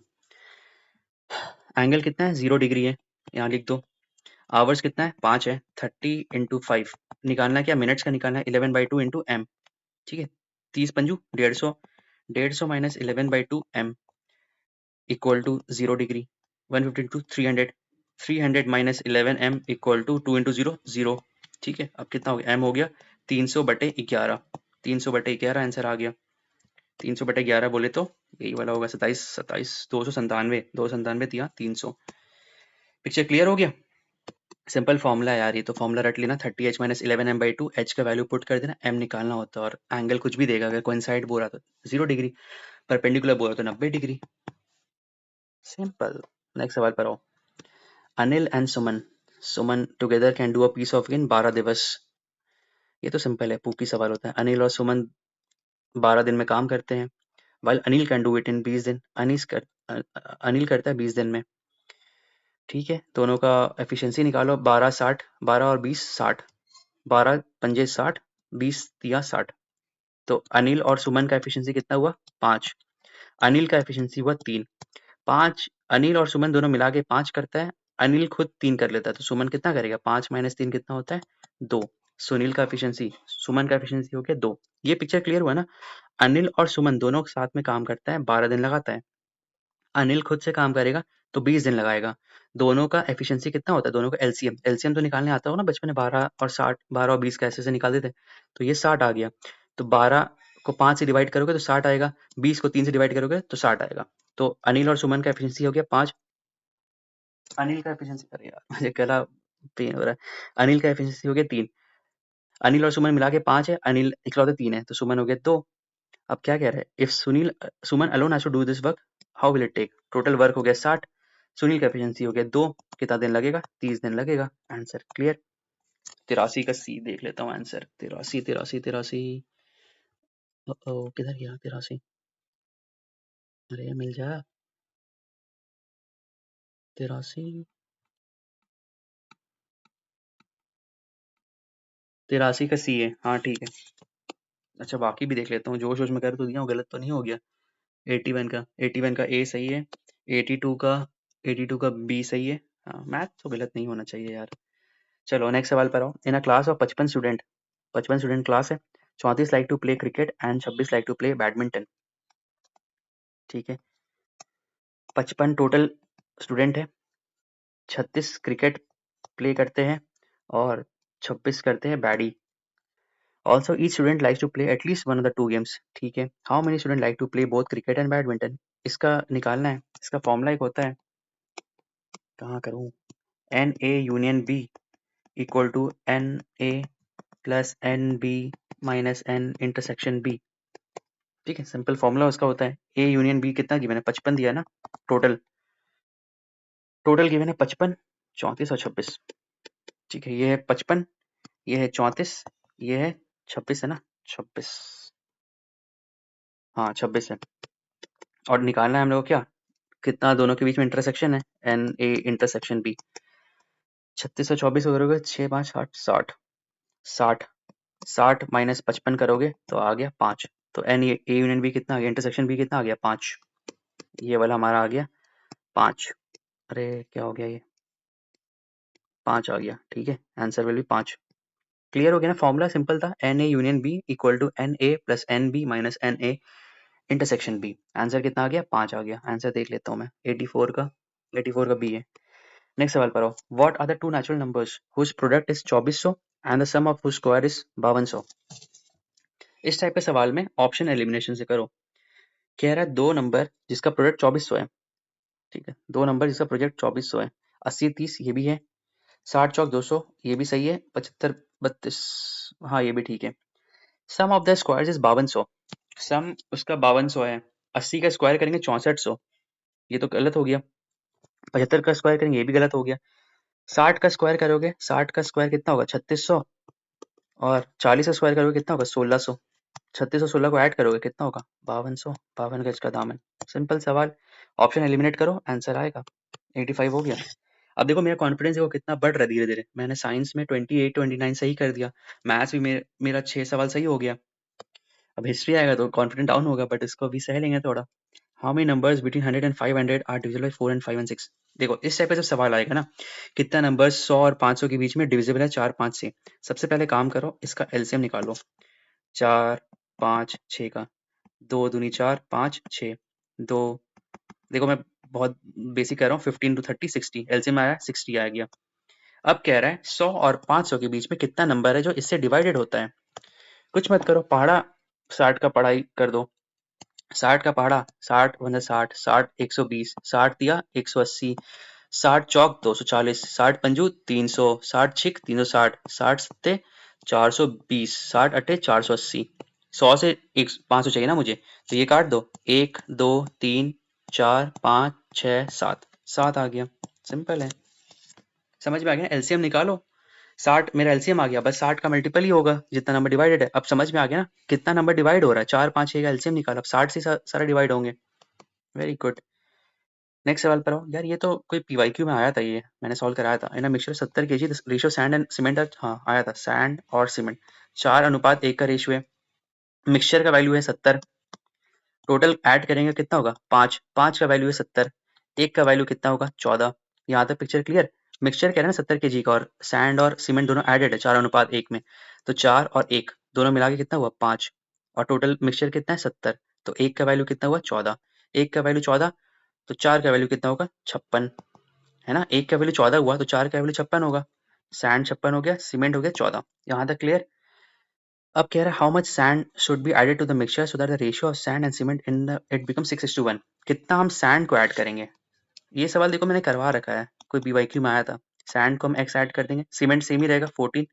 एंगल कितना है 0 डिग्री है, यहाँ लिख दो। आवर्स कितना है 5 है, 30 × 5 निकालना है, क्या मिनट्स का निकालना है, 11/2 × m। ठीक है, 30 पंजू 150, 150 - 11/2 m equal to 0 degree, 150 × 300, 300 - 11m equal to 2 × 0 0। ठीक है, अब कितना हो गया, m हो गया 300/11, 300/11 आंसर आ गया। 300/11 बोले तो यही वाला होगा, 27 297, 297 दिया 300। पिक्चर क्लियर हो गया? सिंपल फॉर्मूला है यार, ये तो फॉर्मूला रट लेना। 30h - 11m/2, h का वैल्यू पुट कर देना, m निकालना होता है और एंगल कुछ भी देगा, अगर कोइंसाइड बोल रहा तो 0 डिग्री, परपेंडिकुलर बोल रहा तो 90 डिग्री। सिंपल। नेक्स्ट सवाल पर आओ। Anil and Suman together can do a piece of in 12 दिवस। ये तो सिंपल है, पूकी सवाल होता है। अनिल और सुमन 12 दिन में काम करते हैं, while Anil can do it in 20 दिन। अनिल करता है 20 दिन में। ठीक है, दोनों का एफिशिएंसी निकालो। 12 60, 12 और 20 60, 12 पंजे 60, 20 तिया 60, तो अनिल और सुमन का एफिशिएंसी कितना हुआ 5, अनिल का एफिशिएंसी हुआ 3। 5 अनिल और सुमन दोनों मिला के 5 करता है, अनिल खुद 3 कर लेता है, तो सुमन कितना करेगा, 5 - 3 कितना होता है 2। सुनील का एफिशिएंसी, सुमन का एफिशिएंसी हो गया 2। ये पिक्चर क्लियर हुआ ना? अनिल और सुमन दोनों साथ में काम करता है, 12 दिन लगाता है। अनिल खुद से काम करेगा तो 20 दिन लगाएगा। दोनों का एफिशिएंसी कितना होता है, दोनों का एलसीएम, एलसीएम तो निकालने आता होगा ना बचपन में, 12 और 60, 12 और 20 कैसे से निकालते थे, तो ये 60 आ गया। तो 12 को 5 से डिवाइड करोगे तो 60 आएगा, 20 को 3 से डिवाइड करोगे तो 60 आएगा। तो अनिल और सुमन का एफिशिएंसी हो गया 5। अनिल का एफिशिएंसी, अरे यार मुझे गला पेन हो रहा है। अनिल का एफिशिएंसी हो गया 3, अनिल और सुमन मिला के 5 है, अनिल इकलौते 3 है, तो सुमन हो गया 2। अब क्या कह रहा है, if Suman alone has to do this work how will it take? Total work हो गया 60, सुनील का एफिशिएंसी हो गया 2, कितना दिन लगेगा 30 दिन लगेगा। Answer clear? 83 का सी देख लेता हूँ आंसर। 83 83 83, किधर गया 83? अरे मिल जा 83, 83 का सी है, हाँ ठीक है। अच्छा बाकी भी देख लेता हूँ, जोश जोश में कर तो दिया हूँ, गलत तो नहीं हो गया। 81 का ए सही है, 82 का 82 का बी सही है। हाँ मैथ तो गलत नहीं होना चाहिए यार। चलो नेक्स्ट सवाल पर आओ। In a class of 55 student class है, 34 like to play cricket and 26 like to play badminton. ठीक है, 55 टोटल स्टूडेंट है, 36 क्रिकेट प्ले करते हैं और 26 करते हैं बैडी। Also each student likes to play at least one of the two games. ठीक है, how many student like to play both cricket and badminton? इसका निकालना है, इसका फॉर्मूला एक होता है, कहाँ करूँ, n A union B equal to n A plus n B minus n intersection B. ठीक है, सिंपल फॉर्मूला उसका होता है, ए यूनियन बी कितना गिवन है 55 दिया है ना, टोटल गिवन है 55, 34 और 26। ठीक है, ये है 55, ये है 34, ये है 26 है ना, 26, हाँ 26 है। और निकालना है हम लोग को क्या, कितना दोनों के बीच में इंटरसेक्शन है, एन ए इंटरसेक्शन बी। 36 और 24 करोगे 6 5 60, 60 60 60 माइनस 55 करोगे तो आ गया 5। तो एन ए यूनियन बी कितना आ गया, इंटरसेक्शन बी कितना आ गया 5, ये वाला हमारा आ गया 5। अरे क्या हो गया, ये 5 आ गया। ठीक है, आंसर विल बी 5। क्लियर हो गया ना? फॉर्मूला सिंपल था, n A union B equal to n A plus n B minus n A intersection B. Answer कितना आ गया? 5 आ गया। आंसर देख लेता हूँ मैं। 84 का बी है। नेक्स्ट सवाल पर आओ। What are the two natural numbers whose product is 2400 and the sum of whose square is 5200? इस टाइप के सवाल में ऑप्शन एलिमिनेशन से करो। कह रहा है दो नंबर जिसका प्रोडक्ट 2400 है, ठीक है, दो नंबर जिसका प्रोडक्ट 2400 है, 80 30 ये भी है, 60 चौक 200 ये भी सही है, 75 32 हाँ ये भी ठीक है। सम ऑफ द स्क्वायर्स इज 5200, सम उसका 5200 है, 80 का स्क्वायर करेंगे 6400, ये तो गलत हो गया। 75 का स्क्वायर करेंगे ये भी गलत हो गया। 60 का स्क्वायर करोगे, 60 का स्क्वायर कितना होगा? 3600, और 40 का स्क्वायर करोगे कितना होगा? 1600। 36 और 16 को ऐड करोगे कितना होगा? 5200। 52 गज का दामन। सिंपल सवाल। ऑप्शन एलिमिनेट करो, आंसर आएगा। 85 हो गया। अब देखो मेरा कॉन्फिडेंस वो कितना बढ़ रहा है धीरे धीरे। मैंने साइंस में 28 29 सही कर दिया, मैथ्स भी मेरा 6 सवाल सही हो गया। अब हिस्ट्री आएगा तो कॉन्फिडेंस डाउन होगा, बट इसको भी सह लेंगे थोड़ा। How many numbers between 100 and 500 are divisible by 4 and 5 and 6? देखो इस टाइप का जब सवाल आएगा ना, कितना नंबर 100 और 500 के बीच में डिविजिबल है 4 5 से, सबसे पहले काम करो इसका एलसीएम निकालो। 4 5 6 का 2 दूनी 4 5 6 2, देखो मैं बहुत बेसिक कर रहा हूँ, 15 to 30 60, एलसीएम आया 60 आ गया। अब कह रहा है 100 और 500 के बीच में कितना नंबर है जो इससे डिवाइडेड होता है। कुछ मत करो, पहाड़ा 60 का पढ़ाई कर दो। 60 का पहाड़ा 60 वन 60, 60 120, 60 दिया 180, 60 चौक 240, 60 पंजू 300, 60 छिक 360, 60 सत्ते 420, 60 अट्ठे 480। 100 से 500 चाहिए ना मुझे, तो ये काट दो। 1 2 3 4 5 6 7, 7 आ गया। सिंपल है, समझ में आ गया। एलसीएम निकालो। 60 मेरा एलसीएम आ गया, बस 60 का मल्टीपल ही होगा जितना नंबर डिवाइडेड है। अब समझ में आ गया ना कितना नंबर डिवाइड हो रहा है। 4 5 6 का एलसीएम निकाला, अब 60 से सारा डिवाइड होंगे। Very good. नेक्स्ट सवाल पर आओ। यार ये तो कोई पीवाईक्यू में आया था, ये मैंने सॉल्व कराया था। इन mixture 70 KG ratio sand and cement, हाँ आया था, सैंड और सीमेंट 4:1 का रेशियो है। मिक्सचर का वैल्यू है 70, टोटल ऐड करेंगे कितना होगा? 5, 5 का वैल्यू है 70, 1 का वैल्यू कितना होगा? 14। यहाँ तक पिक्चर क्लियर? मिक्सचर कह रहे हैं ना 70 केजी का, और सैंड और सीमेंट दोनों एडेड है 4:1 में, तो 4 और 1 दोनों मिला के कितना हुआ? 5, और टोटल मिक्सचर कितना है? 70, तो 1 का वैल्यू कितना हुआ? 14, 1 का वैल्यू 14, तो 4 का वैल्यू कितना होगा? 56, है ना। 1 का वैल्यू 14 हुआ तो 4 का वैल्यू 56 होगा। सैंड 56 हो गया, सीमेंट हो गया 14। यहाँ तक क्लियर? अब कह रहा है how much sand should be added to the mixture so that the ratio of sand and cement in the it become 6:1? कितना हम सैंड को ऐड करेंगे? ये सवाल देखो मैंने करवा रखा है, कोई पीवाईक्यू में आया था। सैंड को हम x ऐड कर देंगे, सीमेंट सेम ही रहेगा 14,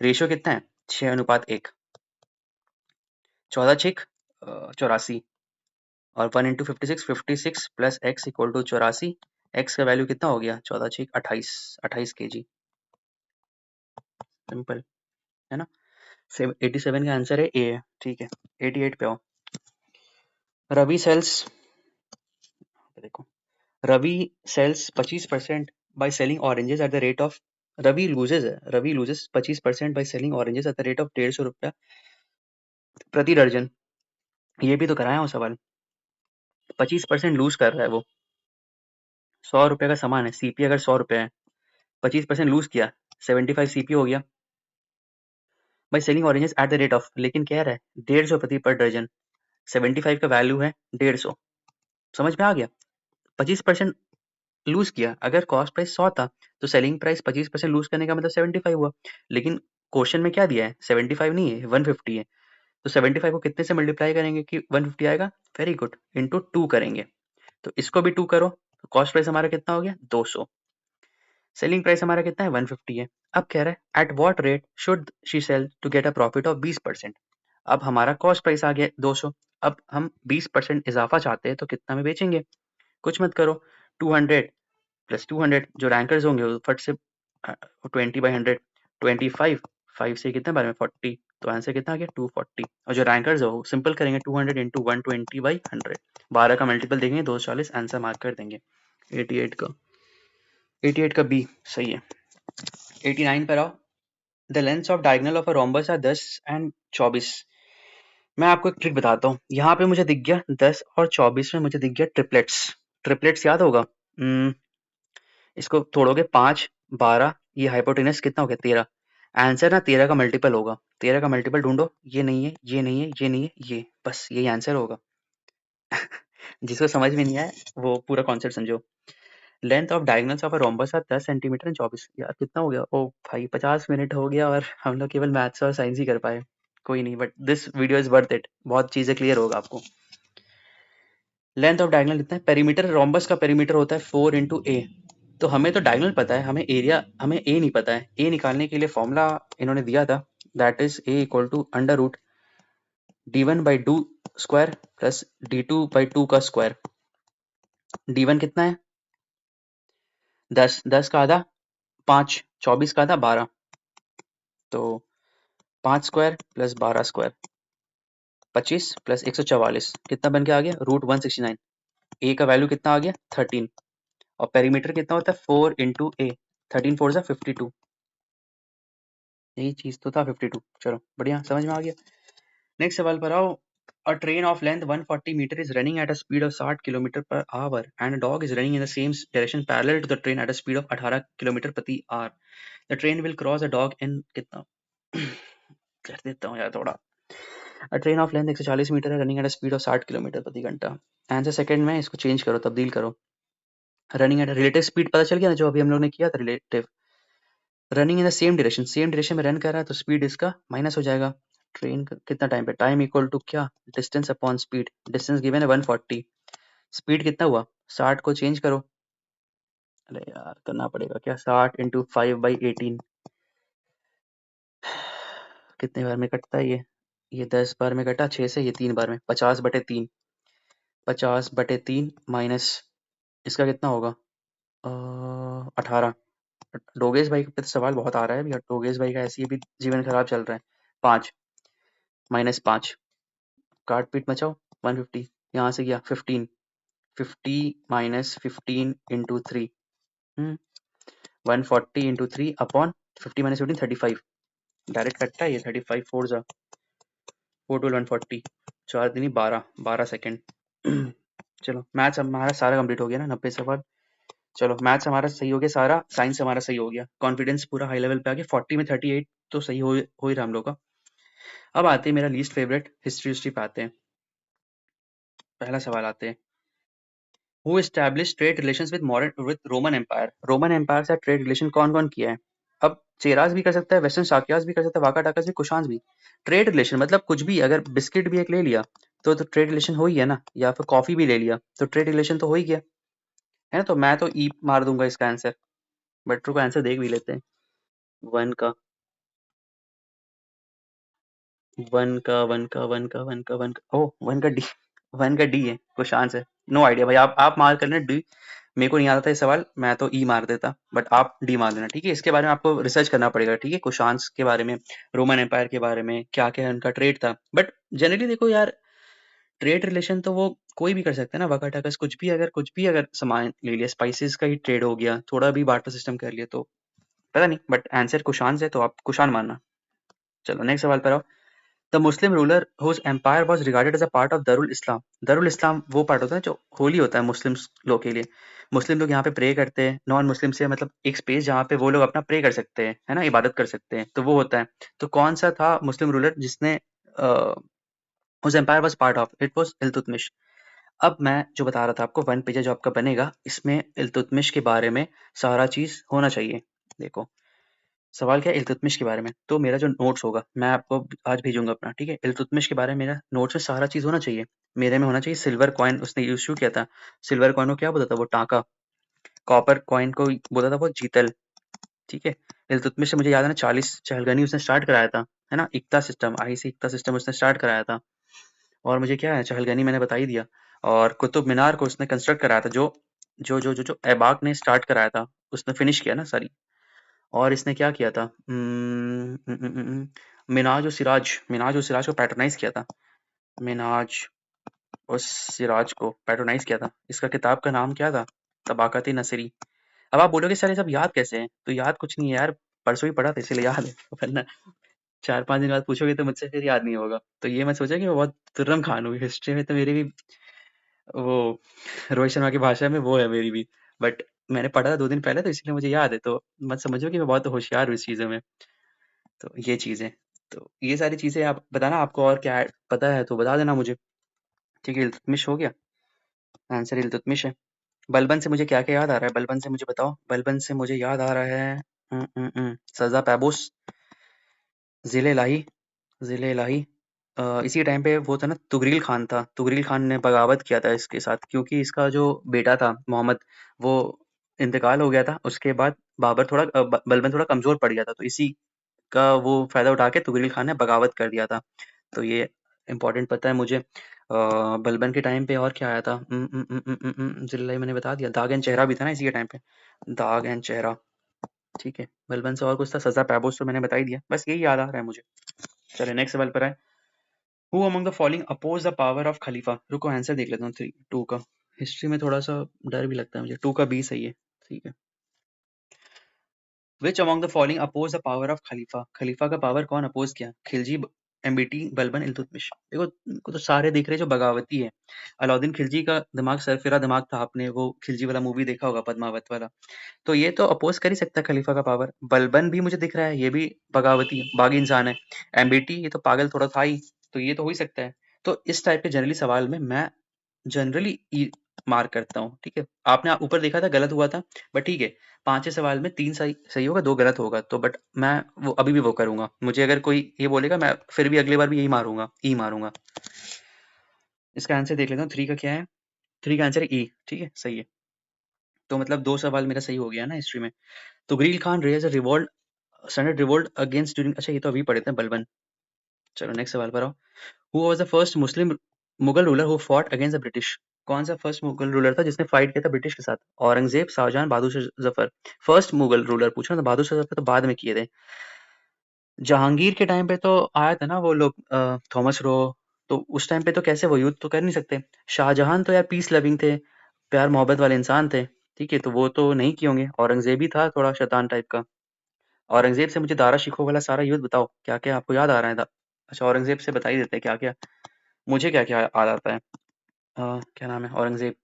रेशियो कितना है? 6:1, 14 छिक 84, और 1 into 56, 56 plus x equal to 84। X का वैल्यू कितना हो गया? 14 छिक 28, 28 केजी। सिंपल है ना। 87 का आंसर है ए है, ठीक है। 88 पे आओ। रवि सेल्स, देखो Ravi sells 25% by selling oranges at the rate of, Ravi loses 25% by selling oranges at the rate of 150 रुपया प्रति दर्जन। ये भी तो कराया हूँ सवाल। 25% लूज कर रहा है वो, 100 रुपये का सामान है, सीपी अगर 100 रुपये है, 25% लूज किया, 75 सीपी हो गया। By selling oranges at the rate of, लेकिन कह रहा है 150 प्रति पर दर्जन, 75 का वैल्यू है 150। समझ में आ गया? 25% लूज किया, अगर कॉस्ट प्राइस 100 था तो सेलिंग प्राइस 25% लूज करने का मतलब 75 हुआ, लेकिन क्वेश्चन में क्या दिया है? 75 नहीं है, 150 है, तो 75 को कितने से मल्टीप्लाई करेंगे कि 150 आएगा? वेरी गुड, इंटू 2 करेंगे, तो इसको भी 2 करो, तो कॉस्ट प्राइस हमारा कितना हो गया? 200, सेलिंग प्राइस हमारा कितना है? 150 है। अब कह रहा है at what rate should she sell to get a profit of 20%? अब हमारा कॉस्ट प्राइस आ गया 200, अब हम 20% इजाफा चाहते हैं तो कितना में बेचेंगे? कुछ मत करो, 200 प्लस 200, जो रैंकर्स होंगे वो फट से 20/100, 25, 5 से कितने बारे में 40, तो आंसर कितना आ गया? 240। और जो रैंकर्स हो सिंपल करेंगे, 200 इंटू 120/100, 12 का मल्टीपल देंगे 240, आंसर मार्क कर देंगे। 88 का बी सही है। 89 पर आओ। The length of diagonal of a rhombus are 10 and 24। मैं आपको एक ट्रिक बताता हूँ। यहाँ पे मुझे दिख गया 10 और 24 में मुझे दिख गया ट्रिपलेट्स। ट्रिपलेट्स याद होगा, इसको तोड़ोगे 5 12, ये हाइपोटेनस कितना हो गया? 13। आंसर ना 13 का मल्टीपल होगा, 13 का मल्टीपल ढूंढो, ये नहीं है, ये नहीं है, ये नहीं है, ये, बस यही आंसर होगा। जिसको समझ में नहीं आया वो पूरा कॉन्सेप्ट समझो। Length of diagonals of a rhombus are 10 centimetre and 24। यार कितना हो गया? ओ भाई 50 मिनट हो गया और हम लोग केवल मैथ्स और साइंस ही कर पाए। कोई नहीं, but this video is worth it, बहुत चीजें क्लियर होगा आपको। लेंथ ऑफ डायगोनल कितना है? पेरीमीटर रोम्बस का पेरीमीटर होता है 4 इंटू ए। तो हमें तो डायगोनल पता है, हमें एरिया, हमें ए नहीं पता है। ए निकालने के लिए फॉर्मूला इन्होंने दिया था, that is a equal to under root d1/2 square plus d2/2 का स्क्वायर। d1 कितना है? 10, 10 का आधा 5, 24 का आधा 12, तो 5 स्क्वायर प्लस 12 स्क्वायर 25 प्लस 144 कितना बन के आ गया? √169। ए का वैल्यू कितना आ गया? 13। और पेरीमीटर कितना होता है? 4 इंटू ए। 13 4 जा 52। यही चीज तो था 52। चलो बढ़िया, समझ में आ गया। नेक्स्ट सवाल पर आओ। A train of length 140 meter is running at a speed of 60 kilometre per hour and a dog is running in the same direction parallel to the train at a speed of 18 kilometre प्रति our. The train will cross a dog in कितना? कर देता हूँ यार थोड़ा। A train of length 140 metre है, running at a speed of 60 kilometre प्रति घंटा। आंसर सेकंड में इसको चेंज करो, तब्दील करो। रनिंग एट रिलेटिव स्पीड पता चल गया ना, जो अभी हम लोग ने किया था relative. Running in the same direction, same direction में रन कर रहा है तो स्पीड इसका माइनस हो जाएगा। ट्रेन कितना टाइम पे? टाइम इक्वल टू क्या? Distance upon speed. Distance given है 140, स्पीड कितना हुआ? 60 को चेंज करो। अरे यार करना पड़ेगा क्या? 60 इंटू 5/18 कितने बार में कटता है ये 10 बार में कटा 6 से, ये 3 बार में 50/3। 50/3 माइनस इसका कितना होगा? 18। डोगेश भाई पे तो सवाल बहुत आ रहा है भैया, डोगेश भाई का ऐसे ही भी जीवन खराब चल रहा है। 5 माइनस 5 काट पीट मचाओ 150, यहाँ से गया 15, 50 minus 15 into 3, 140 into 3 upon 50 minus 15 35। Direct कटता है ये 35 4 जा 4 12 140, 4 दिन 12 12 सेकेंड। चलो मैथ्स हमारा सारा कंप्लीट हो गया ना, 90 सवाल। चलो मैथ्स हमारा सही हो गया सारा, साइंस हमारा सही हो गया, कॉन्फिडेंस पूरा हाई लेवल पे आ गया। 40 में 38 तो सही हो ही रहा हम लोग का। अब आते हैं मेरा लीस्ट फेवरेट, हिस्ट्री पे आते हैं। पहला सवाल आते हैं, who establish trade relations with Roman empire. Roman empire से ट्रेड रिलेशन कौन कौन किया है? अब चेरास भी कर सकता है, वेस्टर्न साकियास भी कर सकता है, वाकाटाकस भी, कुशान्स भी। ट्रेड रिलेशन मतलब कुछ भी, अगर बिस्किट भी एक ले लिया तो ट्रेड रिलेशन हो ही है ना, या फिर कॉफी भी ले लिया तो ट्रेड रिलेशन तो हो ही गया है ना। तो मैं तो ई मार दूंगा इसका आंसर, बट रुको आंसर देख भी लेते हैं। वन का वन का वन का वन का वन का वन का ओ वन का डी, वन का डी है कुशांस है। नो आइडिया भाई, आप मार कर लेना डी। मेरे को नहीं आता था ये सवाल, मैं तो ई मार देता, बट आप डी मार देना, ठीक है। इसके बारे में आपको रिसर्च करना पड़ेगा, ठीक है, कुशांस के बारे में, रोमन एम्पायर के बारे में, क्या क्या उनका ट्रेड था। बट जनरली देखो यार, ट्रेड रिलेशन तो वो कोई भी कर सकता है ना, वकाटकस कुछ भी अगर सामान ले लिया, स्पाइसेस का ही ट्रेड हो गया, थोड़ा भी बार्टर सिस्टम कर लिया तो पता नहीं, बट आंसर कुशांस है तो आप कुशान मानना। चलो नेक्स्ट सवाल पर आओ। The Muslim ruler whose empire was regarded as a part of दारुल इस्लाम। दारुल इस्लाम वो पार्ट होता है जो होली होता है मुस्लिम लोग के लिए। मुस्लिम लोग यहाँ पे प्रे करते हैं, नॉन मुस्लिम से मतलब एक स्पेस जहाँ पे वो लोग अपना प्रे कर सकते हैं, है ना, इबादत कर सकते हैं, तो वो होता है। तो कौन सा था मुस्लिम रूलर जिसने whose empire was part of? It was Iltutmish. अब मैं जो बता रहा था आपको, वन पेज जो आपका बनेगा, इसमें इल्तुतमिश के बारे में सारा चीज होना चाहिए। देखो सवाल क्या है? इल्तुतमिश के बारे में। तो मेरा जो नोट्स होगा मैं आपको आज भेजूंगा अपना, ठीक है। इल्तुतमिश के बारे में मेरा नोट्स में सारा चीज होना चाहिए। मेरे में होना चाहिए सिल्वर कॉइन उसने इशू किया था। सिल्वर कॉइन को क्या बोलता था? वो टाका। कॉपर कॉइन को बोलता था वो जीतल, ठीक है। इल्तुतमिश से मुझे याद है ना, 40 चहलगनी उसने स्टार्ट कराया था, है ना। इक्ता सिस्टम, IC इक्ता सिस्टम उसने स्टार्ट कराया था। और मुझे क्या है, चहलगनी मैंने बता ही दिया। और कुतुब मीनार को उसने कंस्ट्रक्ट कराया था, जो ऐबाक ने स्टार्ट कराया था, उसने फिनिश किया ना सारी। और इसने क्या किया था? मिनाज और सिराज को पैट्रोनाइज किया था। मिनाज और सिराज को पैट्रोनाइज किया था। इसका किताब का नाम क्या था? तबाकत नसरी। अब आप बोलोगे सर ये सब याद कैसे है? तो याद कुछ नहीं है यार, परसों ही पढ़ा था इसलिए याद है, वरना 4-5 दिन बाद पूछोगे तो मुझसे फिर याद नहीं होगा। तो ये मैं सोचा कि मैं बहुत तुर्रम खान हूँ हिस्ट्री में, तो मेरी भी वो रोहित शर्मा की भाषा में वो है मेरी भी। बट मैंने पढ़ा था 2 दिन पहले तो इसलिए मुझे याद है, तो मत समझो कि मैं बहुत होशियार हूँ इस चीज़ों में। तो ये चीज़ें, तो ये सारी चीज़ें आप बताना, आपको और क्या पता है तो बता देना मुझे, ठीक है। इल्तुतमिश हो गया। आंसर इल्तुतमिश है। बलबन से मुझे क्या-क्या याद आ रहा है? बलबन से मुझे बताओ। बलबन से मुझे याद आ रहा है सज़ा पैबोस, ज़िल-ए-इलाही ज़िल-ए-इलाही। इसी टाइम पे वो था ना, तुगरील खान था। तुगरील खान ने बगावत किया था इसके साथ, क्योंकि इसका जो बेटा था मोहम्मद, वो इंतकाल हो गया था। उसके बाद बाबर थोड़ा बलबन थोड़ा कमज़ोर पड़ गया था, तो इसी का वो फ़ायदा उठा के तुगरील खान ने बगावत कर दिया था। तो ये इम्पोर्टेंट पता है मुझे। बलबन के टाइम पे और क्या आया था? ज़िल-ए-इलाही मैंने बता दिया। दाग एंड चेहरा भी था ना इसी के टाइम पे। दाग एंड चेहरा, ठीक है। बलबन से और कुछ था? सज़ा पैबोस तो मैंने बता ही दिया। बस यही याद आ रहा है मुझे। चलिए नेक्स्ट सवाल पर आएँ। Who among the following oppose the power of खलीफा? रुको आंसर देख लेता हूँ 2 का। हिस्ट्री में थोड़ा सा डर भी लगता है मुझे। 2 का बी सही है, ठीक है। Which among the following oppose the power of खलीफा? खलीफा का पावर कौन अपोज किया? खिलजी, एमबीटी, बलबन, इल्तुतमिश। देखो इनको तो सारे दिख रहे जो बगावती है। अलाउद्दीन खिलजी का दिमाग सरफिरा दिमाग था। आपने वो खिलजी वाला मूवी देखा होगा, पद्मावत वाला। तो ये तो अपोज कर ही सकता है खलीफा का पावर। बलबन भी मुझे दिख रहा है, ये भी बगावती है, बागी इंसान है। एमबीटी ये तो पागल थोड़ा था ही, तो ये तो हो ही सकता है। तो इस टाइप के जनरली सवाल में मैं जनरली ई मार्क करता हूँ, ठीक है। आपने ऊपर देखा था गलत हुआ था, बट ठीक है। 5 सवाल में 3 सही सही होगा, 2 गलत होगा, तो बट मैं वो अभी भी वो करूंगा। मुझे अगर कोई ये बोलेगा, मैं फिर भी अगली बार भी यही मारूंगा, ई मारूंगा। इसका आंसर देख लेता हूँ। 3 का क्या है? 3 का आंसर है ई, ठीक है, सही है। तो मतलब 2 सवाल मेरा सही हो गया ना हिस्ट्री में। Tughril Khan raise a revolt standard revolt against during, अच्छा ये तो अभी पढ़े थे, बलबन। चलो नेक्स्ट सवाल पर आओ। Who was the first Muslim Mughal ruler who fought against the British? कौन सा फर्स्ट मुगल रूलर था जिसने फाइट किया था ब्रिटिश के साथ? औरंगजेब, शाहजहां, बहादुर शाह जफर। फर्स्ट मुगल रूलर पूछा ना, तो बहादुर शाह जफर तो बाद में किए थे। जहांगीर के टाइम पे तो आया था ना वो लोग, थॉमस रो। तो उस टाइम पे तो कैसे वो युद्ध तो कर नहीं सकते। शाहजहां तो यार पीस लविंग थे, प्यार मोहब्बत वाले इंसान थे, ठीक है, तो वो तो नहीं किए होंगे। औरंगजेब ही था थोड़ा शैतान टाइप का। औरंगजेब से मुझे दारा शिकोह वाला सारा युद्ध बताओ, क्या-क्या आपको याद आ रहा है? अच्छा, औरंगजेब से बता ही देते हैं क्या-क्या। मुझे क्या-क्या याद आता है। क्या नाम है औरंगजेब?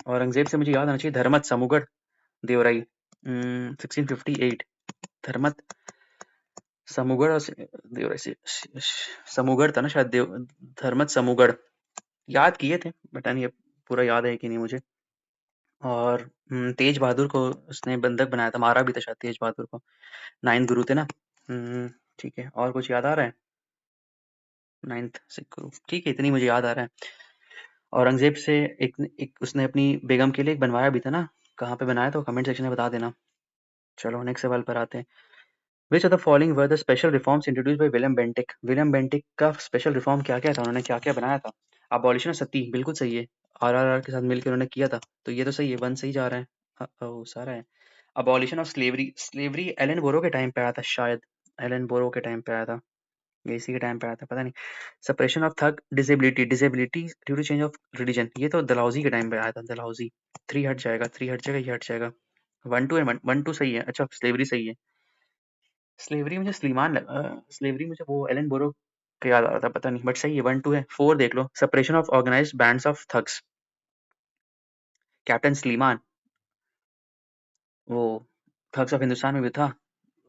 औरंगजेब से मुझे याद आना चाहिए धर्मत, समुगढ़, देवराई। 1658। धर्मत, समुगढ़ और देवराई से समुगढ़ था ना शायद, धर्मत, समुगढ़। याद किए थे, पता नहीं अब पूरा याद है कि नहीं मुझे। और तेज बहादुर को उसने बंधक बनाया था, मारा भी था शायद तेज बहादुर को। 9th गुरु थे ना। ठीक है, और कुछ याद आ रहा है? 9th सिख गुरु, ठीक है, इतनी मुझे याद आ रहा है। औरंगजेब से एक उसने अपनी बेगम के लिए एक बनवाया भी था ना। कहाँ पे बनाया था, कमेंट सेक्शन में बता देना। चलो नेक्स्ट सवाल पर आते हैं। विच of the following were the special reforms introduced by William Bentinck? William Bentinck का स्पेशल रिफॉर्म क्या-क्या था? उन्होंने क्या-क्या बनाया था? अबॉलिशन ऑफ सती, बिल्कुल सही है। आरआरआर के साथ मिलकर उन्होंने किया था, तो ये तो सही है। 1 सही जा रहा है। सारा है। Abolition of slavery, slavery Ellenborough के टाइम पे आया था शायद। एलन बोरो के टाइम पे आया था, या इसी के टाइम पे आया था, पता नहीं। Suppression of thug disability, disability due to change of religion, ये तो डलहौजी के टाइम पे आया था। डलहौजी। 3 हट जाएगा, 3 हट जाएगा, ये हट जाएगा। 1 2 एंड 1 2 सही है। अच्छा, स्लेवरी सही है। स्लेवरी मुझे स्लेवरी मुझे वो एलन बोरो का याद आ रहा था, पता नहीं, बट सही है। 1 2 है। 4 देख लो। Suppression of organised bands of thugs, captain Sleeman. वो थग्स ऑफ हिंदुस्तान में भी था,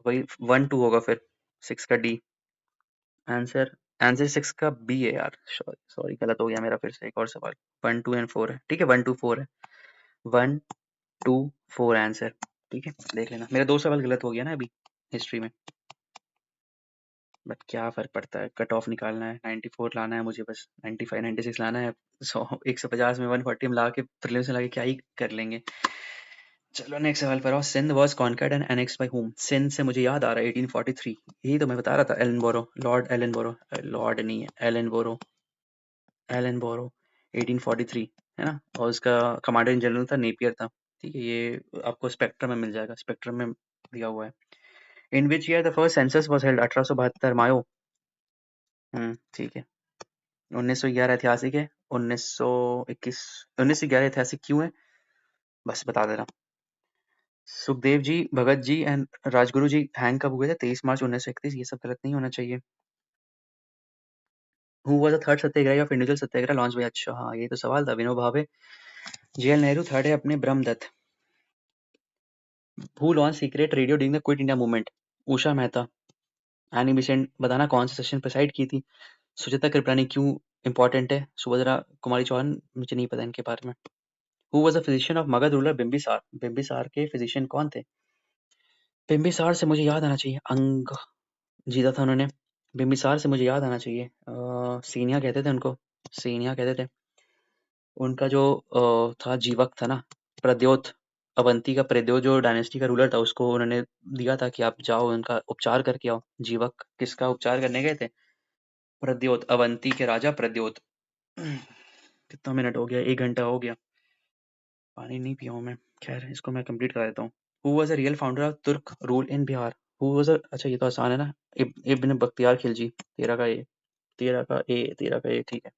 वही। 1 2 होगा फिर। 6 का डी। आंसर आंसर 6 का बी है यार। सॉरी सॉरी, गलत हो गया मेरा फिर से। एक और सवाल। 1 2 एंड 4 है, ठीक है। 1 2 4 है। 1 2 4 आंसर, ठीक है, देख लेना। मेरा 2 सवाल गलत हो गया ना अभी हिस्ट्री में, बट क्या फ़र्क पड़ता है। कट ऑफ निकालना है, 94 लाना है मुझे बस। 95 96 लाना है। 100 150 में 140 में ला के प्रीलिम्स में ला के क्या ही कर लेंगे। चलो नेक्स्ट सवाल पर आओ। Sindh was conquered and annexed by whom? Sindh से मुझे याद आ रहा है 1843। यही तो मैं बता रहा था, एलन बोरो, लॉर्ड एलन बोरो। लॉर्ड नहीं है, एलन बोरो। एलन बोरो 1843, है ना। और उसका कमांडर इन जनरल था नेपियर था, ठीक है। ये आपको स्पेक्ट्रम में मिल जाएगा, स्पेक्ट्रम में दिया हुआ है। In which year the first census was held? 1872 Mayo. ठीक है। 1911 ऐतिहासिक है। 1921 1911 ऐतिहासिक क्यों है, बस बता दे रहा। Sukhdev ji, Bhagat ji and Rajguru ji hang कब हुए थे? 23 मार्च 1931। ये सब गलत नहीं होना चाहिए। Who was the third satyagrahi of individual satyagraha launch by? अच्छा हाँ, ये तो सवाल था। विनोबा भावे। जेएल नेहरू। थर्ड है अपने Brahmadatt. Who launch secret radio during the quit India movement? Usha Mehta. Annie Besant बताना कौन से सेशन प्रेसाइड की थी? सुचेता कृपलानी क्यों इंपॉर्टेंट है। सुभद्रा कुमारी चौहान, मुझे नहीं पता इनके बारे में। Who was the physician of Magadh ruler Bimbisara? Bimbisara के फिजिशियन कौन थे? बिंबिसार से मुझे याद आना चाहिए, अंग जीता था उन्होंने। बिंबिसार से मुझे याद आना चाहिए, सेनिया कहते थे उनको, सेनिया कहते थे। उनका जो था जीवक था ना, प्रद्योत, अवंती का प्रद्योत जो डायनेस्टी का रूलर था, उसको उन्होंने दिया था कि आप जाओ उनका उपचार करके आओ। जीवक किसका उपचार करने गए थे? प्रद्योत, अवंती के राजा प्रद्योत। कितना मिनट हो गया? 1 घंटा हो गया। पानी नहीं पिया हूँ मैं। खैर, इसको मैं कंप्लीट करा देता हूँ। Who was the real founder of Turk rule in Bihar? Who was अच्छा, ये तो आसान है ना। इब्न बख्तियार खिलजी। 13 का ए, 13 का ए ठीक है।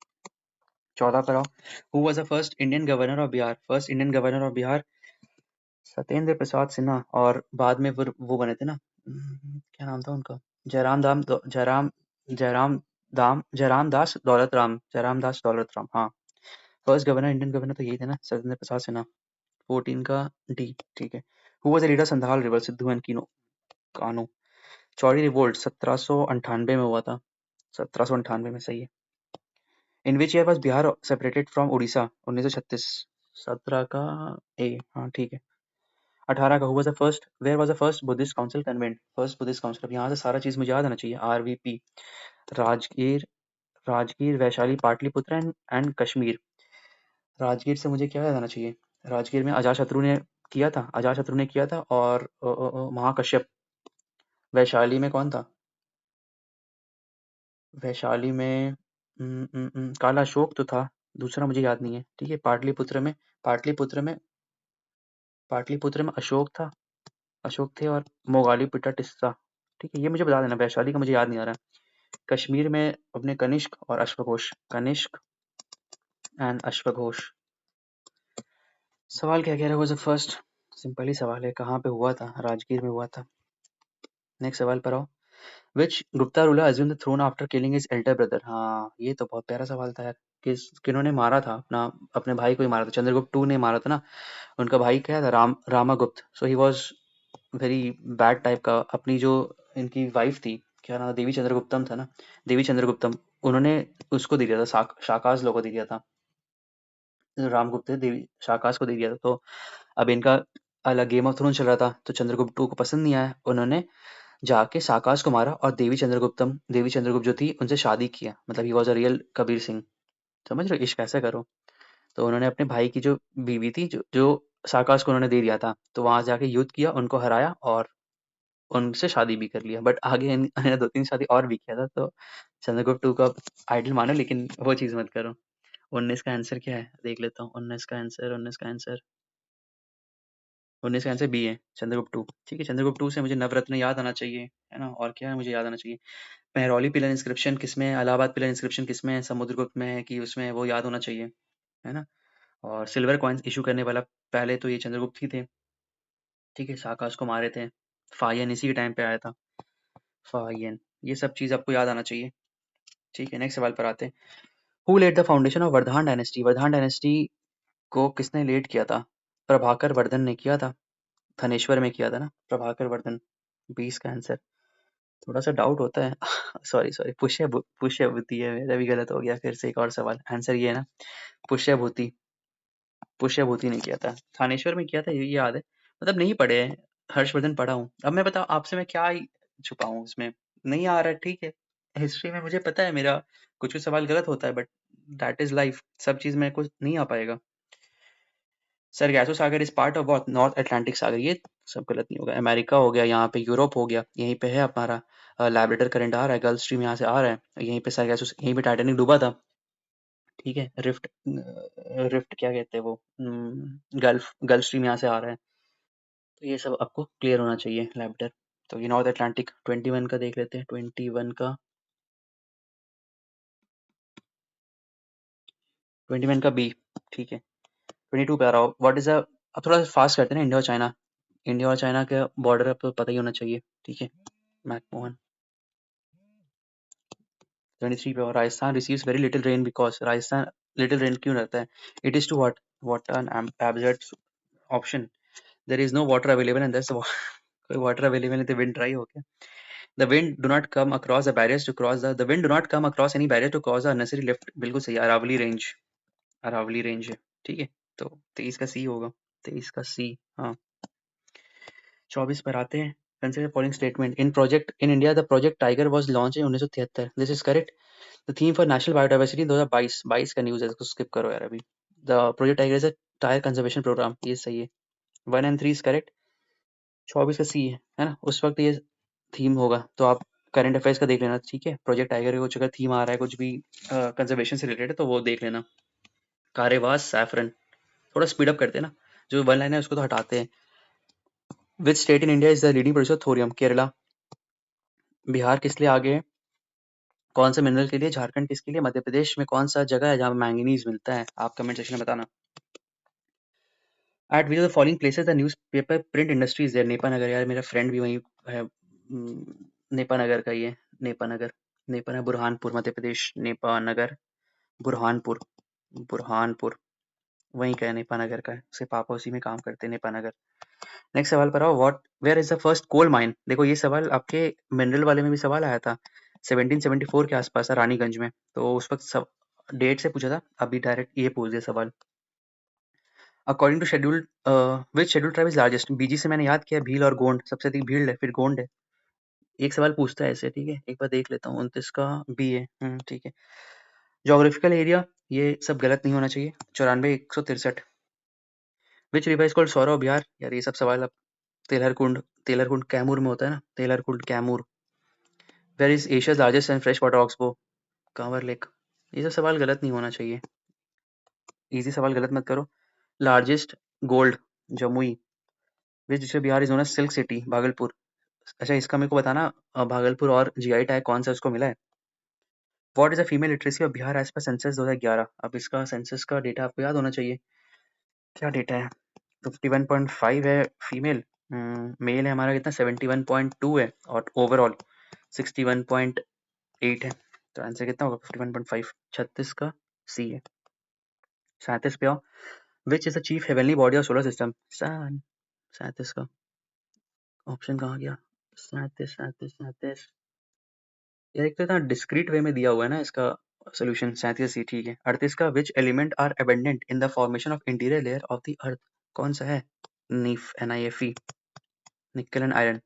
14 पर आओ। Who was the first Indian governor of Bihar? First Indian governor of Bihar Satyendra Prasad Sinha, और बाद में फिर वो बने थे ना, क्या नाम था उनका? जयराम दाम जयराम जयराम दास दौलत राम, जयराम दास दौलत राम, हाँ। फर्स्ट गवर्नर, इंडियन गवर्नर तो यही थे ना, सत्येंद्र प्रसाद सिन्हा। 14 का डी, ठीक है। Who was the leader Santhal revolt? Sidhu and Kanhu. Chuar revolt 1798 में हुआ था, 1798 में, सही है। In which year was Bihar separated from Orissa? 1936। 17 का ए, हाँ ठीक है। 18 का who was the first where was the first Buddhist council convent? First Buddhist council, अब यहाँ से सारा चीज मुझे याद आना चाहिए। RVP, Rajgir, Rajgir, Vaishali, Pataliputra and Kashmir. राजगीर से मुझे क्या याद आना चाहिए? राजगीर में अजातशत्रु ने किया था, अजातशत्रु ने किया था, और महाकश्यप। वैशाली में कौन था? वैशाली में काला अशोक तो था, दूसरा मुझे याद नहीं है। ठीक है, पाटलिपुत्र में पाटलिपुत्र में अशोक था, अशोक थे, और मोगालीपिटा टिस्सा। ठीक है, ये मुझे बता देना। वैशाली का मुझे याद नहीं आ रहा। कश्मीर में अपने कनिष्क और अश्वघोष, कनिष्क एंड अश्वघोष। सवाल क्या कह रहा है? वाज द फर्स्ट, सिंपल ही सवाल है, कहाँ पे हुआ था? राजगीर में हुआ था। नेक्स्ट सवाल पर आओ। Which Gupta ruler assumed the throne after killing his elder brother? हाँ, ये तो बहुत प्यारा सवाल था यार। किन्होंने मारा था अपने भाई को ही मारा था? चंद्रगुप्त टू ने मारा था ना। उनका भाई क्या था? Ramagupta. So he was very bad type का। अपनी जो इनकी वाइफ थी, क्या नाम था? देवी चंद्रगुप्तम था ना, देवी चंद्रगुप्तम। उन्होंने उसको दे दिया था, शाकाज लोगों को दे दिया था। रामगुप्त ने देवी शाकाज को दे दिया था। तो अब इनका अलग गेम ऑफ थ्रोन चल रहा था, तो चंद्रगुप्त टू को पसंद नहीं आया। उन्होंने जाके साकाश को मारा, और देवी चंद्रगुप्त जो थी उनसे शादी किया। मतलब he was a real Kabir Singh. समझ रहे हो? इश्क ऐसे करो। तो उन्होंने अपने भाई की जो बीवी थी, जो साकाश को उन्होंने दे दिया था, तो वहां जाके युद्ध किया, उनको हराया, और उनसे शादी भी कर लिया। बट आगे इन्होंने 2-3 शादी और भी किया था। तो चंद्रगुप्त टू का आइडल मानो, लेकिन वो चीज मत करो। 19 का आंसर क्या है? देख लेता हूँ। 19 का आंसर बी है, चंद्रगुप्त टू। ठीक है, चंद्रगुप्त टू से मुझे नवरत्न याद आना चाहिए, है ना। और क्या है मुझे याद आना चाहिए? महरौली पिलर इंस्क्रिप्शन किसमें है? इलाहाबाद पिलर इंस्क्रिप्शन किसमें है? समुद्रगुप्त में है कि उसमें? वो याद होना चाहिए, है ना। और सिल्वर कॉइन्स इशू करने वाला पहले तो ये चंद्रगुप्त ही थे। ठीक है, शाकाश को मारे थे। फाहियन इसी के टाइम पे आया था, फाहियन। ये सब चीज आपको याद आना चाहिए। ठीक है, नेक्स्ट सवाल पर आते हैं। Who led the foundation of Vardhan dynasty? Vardhan dynasty को किसने लेड किया था? प्रभाकर वर्धन ने किया था। थनेश्वर में किया था ना, प्रभाकर वर्धन। 20 का आंसर। थोड़ा सा डाउट होता है। सॉरी सॉरी, पुष्यभूति है, मेरा भी गलत हो गया। फिर से एक और सवाल, आंसर ये है ना, पुष्यभूति। पुष्यभूति ने किया था, थानेश्वर में किया था, ये याद है। मतलब नहीं पढ़े हैं, हर्षवर्धन पढ़ा हूँ। अब मैं बताऊँ आपसे, मैं क्या ही छुपाऊँ उसमें। नहीं आ रहा है, ठीक है। हिस्ट्री में मुझे पता है मेरा कुछ कुछ सवाल गलत होता है, बट दैट इज लाइफ। सब चीज मेरे को नहीं आ पाएगा। सरगासो सागर is part of what? North Atlantic सागर। ये सब गलत नहीं होगा। अमेरिका हो गया, यहाँ पे यूरोप हो गया, यहीं पे है हमारा। लैब्राडोर करंट आ रहा है, गल्फ स्ट्रीम यहाँ से आ रहा है, यहीं पे सरगासो, यहीं पे टाइटैनिक डूबा था। ठीक है, रिफ्ट, रिफ्ट क्या कहते हैं वो, गल्फ गल्फ स्ट्रीम यहाँ से आ रहा है। तो ये सब आपको क्लियर होना चाहिए, लैब्राडोर। तो ये नॉर्थ अटलांटिक। 21 का देख लेते हैं, 21 का, 21 का बी। ठीक है, 22 पे आ रहा हो। व्हाट इज द, अब थोड़ा फास्ट करते हैं ना। इंडिया और चाइना के बॉर्डर आपको पता ही होना चाहिए। ठीक है, मैकमोहन। 23 पे, और Rajasthan receives very little rain because, Rajasthan little rain क्यों रहता है? It is to what? What an absurd option. There is no water available and that's कोई वाटर अवेलेबल नहीं, तो विंड ड्राई हो गया। The wind do not come across the barriers to cross the wind do not come across any barrier to cross the unnecessary lift. बिल्कुल सही, Aravalli range, Aravalli range है, ठीक है। तो 23 का सी होगा, 23 का सी। हाँ, 24 पर आते हैं। Consider following statement. In India the project tiger was launch in 1973। This is correct. The theme for national biodiversity 2022, 22 का न्यूज़ है, इसको स्किप करो यार अभी। The project tiger is a tiger conservation programme, ये सही है। 1 एंड 3 इज करेक्ट। 24 का सी है ना, उस वक्त ये थीम होगा, तो आप करंट अफेयर्स का देख लेना, ठीक है। प्रोजेक्ट टाइगर का कुछ अगर थीम आ रहा है, कुछ भी कंजर्वेशन से रिलेटेड है, तो वो देख लेना। कार्यवास सैफरन, थोड़ा स्पीड अप करते हैं ना, जो वन लाइन है उसको तो हटाते हैं। Which state in India is the leading producer thorium? Kerala. Bihar किस लिए आगे है? कौन से मिनरल के लिए? झारखंड किसके लिए? मध्य प्रदेश में कौन सा जगह है जहाँ मैंगनीज मिलता है? आप कमेंट सेक्शन में बताना। At which of the following places the newspaper print industry is there? Nepanagar, यार मेरा फ्रेंड भी वहीं है, नेपानगर का ही है। नेपानगर, नेपानगर बुरहानपुर मध्य प्रदेश। नेपानगर बुरहानपुर, बुरहानपुर वहीं का है, नेपानगर का है। उसके पापा उसी में काम करते हैं, नेपानगर। नेक्स्ट सवाल पर आओ। What where is the first coal mine? देखो ये सवाल आपके मिनरल वाले में भी सवाल आया था, 1774 के आसपास था, रानीगंज में। तो उस वक्त सब डेट से पूछा था, अभी डायरेक्ट ये पूछ दिया सवाल। According to schedule, which schedule tribe is largest? बीजी से मैंने याद किया, भील और गोंड, सबसे अधिक भील है, फिर गोंड है। एक सवाल पूछता है ऐसे, ठीक है, एक बार देख लेता हूँ। 29 का बी है, ठीक है। जोग्राफिकल एरिया, ये सब गलत नहीं होना चाहिए। 94, 163। Which river is called sorrow Bihar? यार ये सब सवाल अब तेलहरकुंड, तेलहरकुंड कैमूर में होता है ना, Telharkund Kaimur. Where is Asia's largest and fresh water oxbow? Kanwar lake. ये सब सवाल गलत नहीं होना चाहिए, इजी सवाल गलत मत करो। Largest gold, Jamui. Which district Bihar is known as silk city? Bhagalpur. अच्छा इसका मेरे को बताना, भागलपुर और जीआई टैग कौन सा उसको मिला है? What is the female literacy of Bihar as per census 2011? अब इसका सेंसस का डेटा आपको याद होना चाहिए, क्या डेटा है? 51.5 है फीमेल, मेल है हमारा कितना, 71.2 है, और ओवरऑल 61.8 है। तो आंसर कितना होगा? 51.5। 36 का सी है। 37 पे आओ। Which is the chief heavenly body of solar system? Sun. 37 का ऑप्शन कहाँ गया? 37, 37, 37। यार एक तो इतना डिस्क्रीट वे में दिया हुआ है ना इसका सोल्यूशन। 37 सी, ठीक है। 38 का which element are abundant in the formation of interior layer of the earth? कौन सा है? NiFe, NiFe, nickel and iron.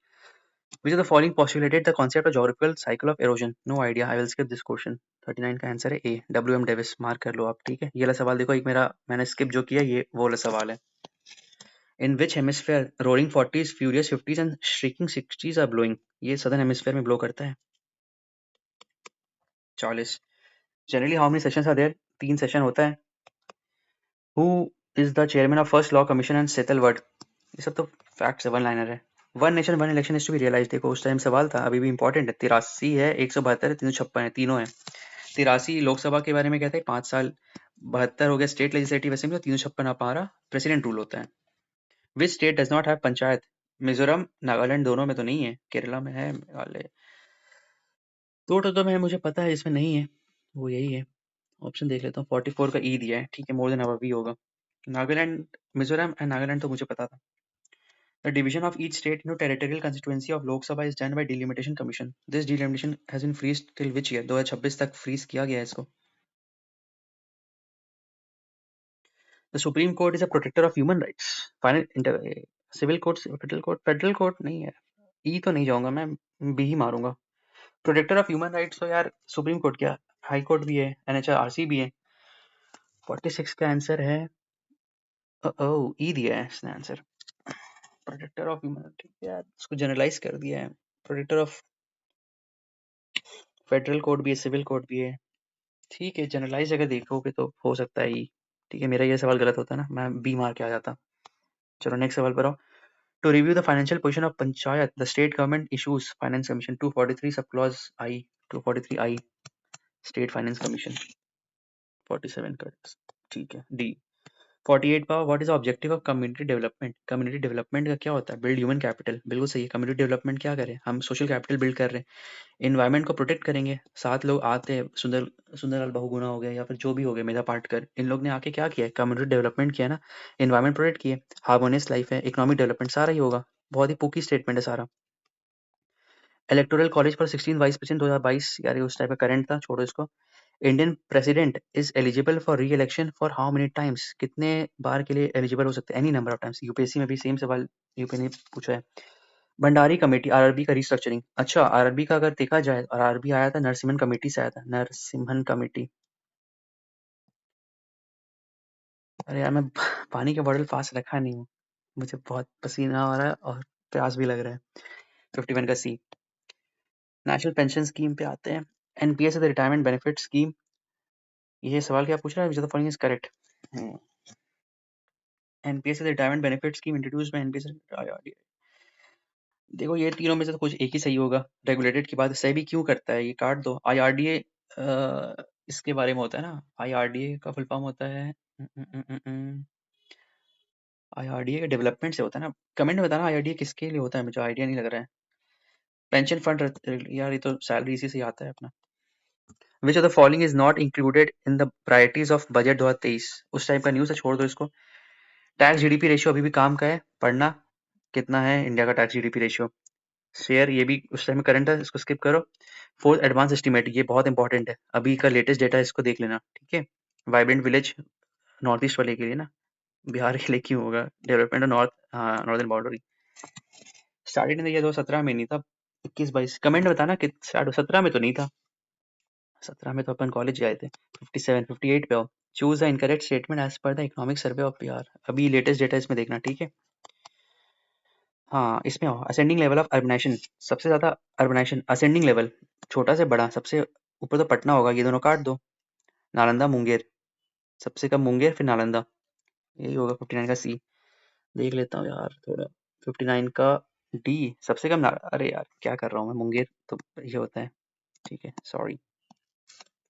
Which of the following postulated the concept of geographical cycle of erosion? No idea. I will skip this question. 39 का answer है ए, WM Davis. Mark कर लो आप, ठीक है। ये वाला सवाल देखो, एक मेरा मैंने स्किप जो किया ये वो वाला सवाल है। In which hemisphere roaring 40s, furious 50s and shrieking 60s are blowing? ये सदर्न हेमिस्फेयर में ब्लो करता है। 40। Generally how many sessions are there? 3 session होता है। Who is the chairman of first law commission and Settleward? ये सब तो facts है, वन लाइनर है। One nation one election is to be realise, देखो उस टाइम सवाल था, अभी भी इंपॉर्टेंट है। 83 है, 172 है, 356 है, तीनों है। 83 लोकसभा के बारे में कहते हैं 5 साल, 72 हो गया स्टेट लेजिस्लेटिव असेंबली, 356 हमारा प्रेसिडेंट रूल होता है। Which state does not have panchayat? Mizoram, Nagaland दोनों में तो नहीं है, केरला में है, मेघालय, तो मैं मुझे पता है इसमें नहीं है, वो यही है। ऑप्शन देख लेता हूँ। 44 का ई दिया है, ठीक है, मोर देन अबव ही होगा। नागालैंड, मिजोरम एंड नागालैंड तो मुझे पता था। The division of each state into territorial constituency of Lok Sabha is done by delimitation commission. This delimitation has been freezed till which year? 2026 तक freeze किया गया है इसको। The Supreme Court is a protector of human rights. Civil court, federal court नहीं है। ई तो नहीं जाऊंगा मैं, बी ही मारूंगा। प्रोटेक्टर ऑफ ह्यूमन राइट्स तो यार सुप्रीम कोर्ट क्या, हाई कोर्ट भी है, NHRC भी है। 46 का आंसर है ई दिया है इसने आंसर। प्रोटेक्टर ऑफ ह्यूमन, ठीक है यार, इसको जनरलाइज कर दिया है। प्रोटेक्टर ऑफ फेडरल कोर्ट भी है, सिविल कोर्ट भी है, ठीक है। जनरलाइज अगर देखोगे तो हो सकता है ई, ठीक है। मेरा ये सवाल गलत होता ना, मैं बी मार के आ जाता। चलो नेक्स्ट सवाल पर आओ। To review the financial position of panchayat the state government issues finance commission. 243 sub clause I, 243 I state finance commission. 47 का, ठीक है, D. 48 power what is objective of community development? Community development का क्या होता है? बिल्ड ह्यूमन कैपिटल, बिल्कुल सही है। कम्युनिटी डेवलपमेंट क्या करें हम? सोशल कैपिटल बिल्ड कर रहे हैं, इन्वायरमेंट को प्रोटेक्ट करेंगे। 7 लोग आते हैं, सुंदरलाल बहुगुणा हो गया या फिर जो भी हो गए, मेधा पाटकर, इन लोग ने आके क्या किया है? कम्युनिटी डेवलपमेंट किया ना, इन्वायरमेंट प्रोटेक्ट किए, हार्मोनियस लाइफ है, इकोनॉमिक डेवलपमेंट, सारा ही होगा। बहुत ही पुकी स्टेटमेंट है सारा। Electoral college for 16 vice president 2022, यार ये उस टाइप का करंट था, छोड़ो इसको। Indian president is eligible for री election for how many times, कितने बार के लिए एलिजिबल हो सकते हैं? Any number of times. UPSC में भी सेम सवाल यूपी ने पूछा है। भंडारी कमेटी आरआरबी का रिस्ट्रक्चरिंग, अच्छा आरआरबी का अगर देखा जाए, और आरआरबी आया था नरसिम्हन कमेटी से आया था, नरसिम्हन कमेटी। अरे यार मैं पानी का बॉटल पास रखा नहीं हूँ, मुझे बहुत पसीना आ रहा है और प्यास भी लग रहा है। 51 का सी। नेशनल पेंशन स्कीम पे आते हैं। NPS the retirement benefit scheme, ये सवाल क्या पूछ रहा है? Which of the following is correct? NPS the retirement benefit scheme introduced by NPS. देखो ये तीनों में से तो कुछ एक ही सही होगा। रेगुलेटेड की बात सही भी क्यों करता है, ये काट दो। आईआरडीए इसके बारे में होता है ना, आईआरडीए का फुल फॉर्म होता है आईआरडीए के डेवलपमेंट से होता है ना। कमेंट में बताना आईआरडीए किसके लिए होता है, मुझे आइडिया नहीं लग रहा है। पेंशन फंड, यार ये तो सैलरी इसी से आता है अपना। विच of the following is not included in the priorities of budget 2023, उस टाइप का न्यूज है, छोड़ दो इसको। टैक्स जीडीपी रेशियो अभी भी काम का है, पढ़ना कितना है इंडिया का टैक्स जीडीपी रेशियो। शेयर ये भी उस टाइम में करंट है, इसको स्किप करो। फोर्थ एडवांस एस्टिमेट, ये बहुत इंपॉर्टेंट है, अभी का लेटेस्ट डेटा है, इसको देख लेना, ठीक है। वाइब्रेंट विलेज नॉर्थ ईस्ट वाले के लिए ना, बिहार के लिए क्यों होगा? डेवलपमेंट नॉर्थ, हाँ northern boundary. Started in the year 2017 में नहीं था, 21-22। कमेंट बताना कि 17 में तो नहीं था, 17 में तो अपन कॉलेज गए थे। 57 58 पे आओ। Choose the incorrect statement as per the economic survey of Bihar, अभी लेटेस्ट डेटा इसमें देखना, ठीक है। हाँ इसमें आओ। असेंडिंग लेवल ऑफ अर्बनाइजेशन, सबसे ज्यादा अर्बनाइजेशन असेंडिंग लेवल, छोटा से बड़ा, सबसे ऊपर तो पटना होगा, ये दोनों काट दो। नालंदा मुंगेर, सबसे कम मुंगेर फिर नालंदा, यही होगा। 59 का सी। देख लेता हूँ यार थोड़ा। 59 का डी, सबसे कम अरे यार क्या कर रहा हूँ मैं, मुंगेर तो ये होता है, ठीक है सॉरी।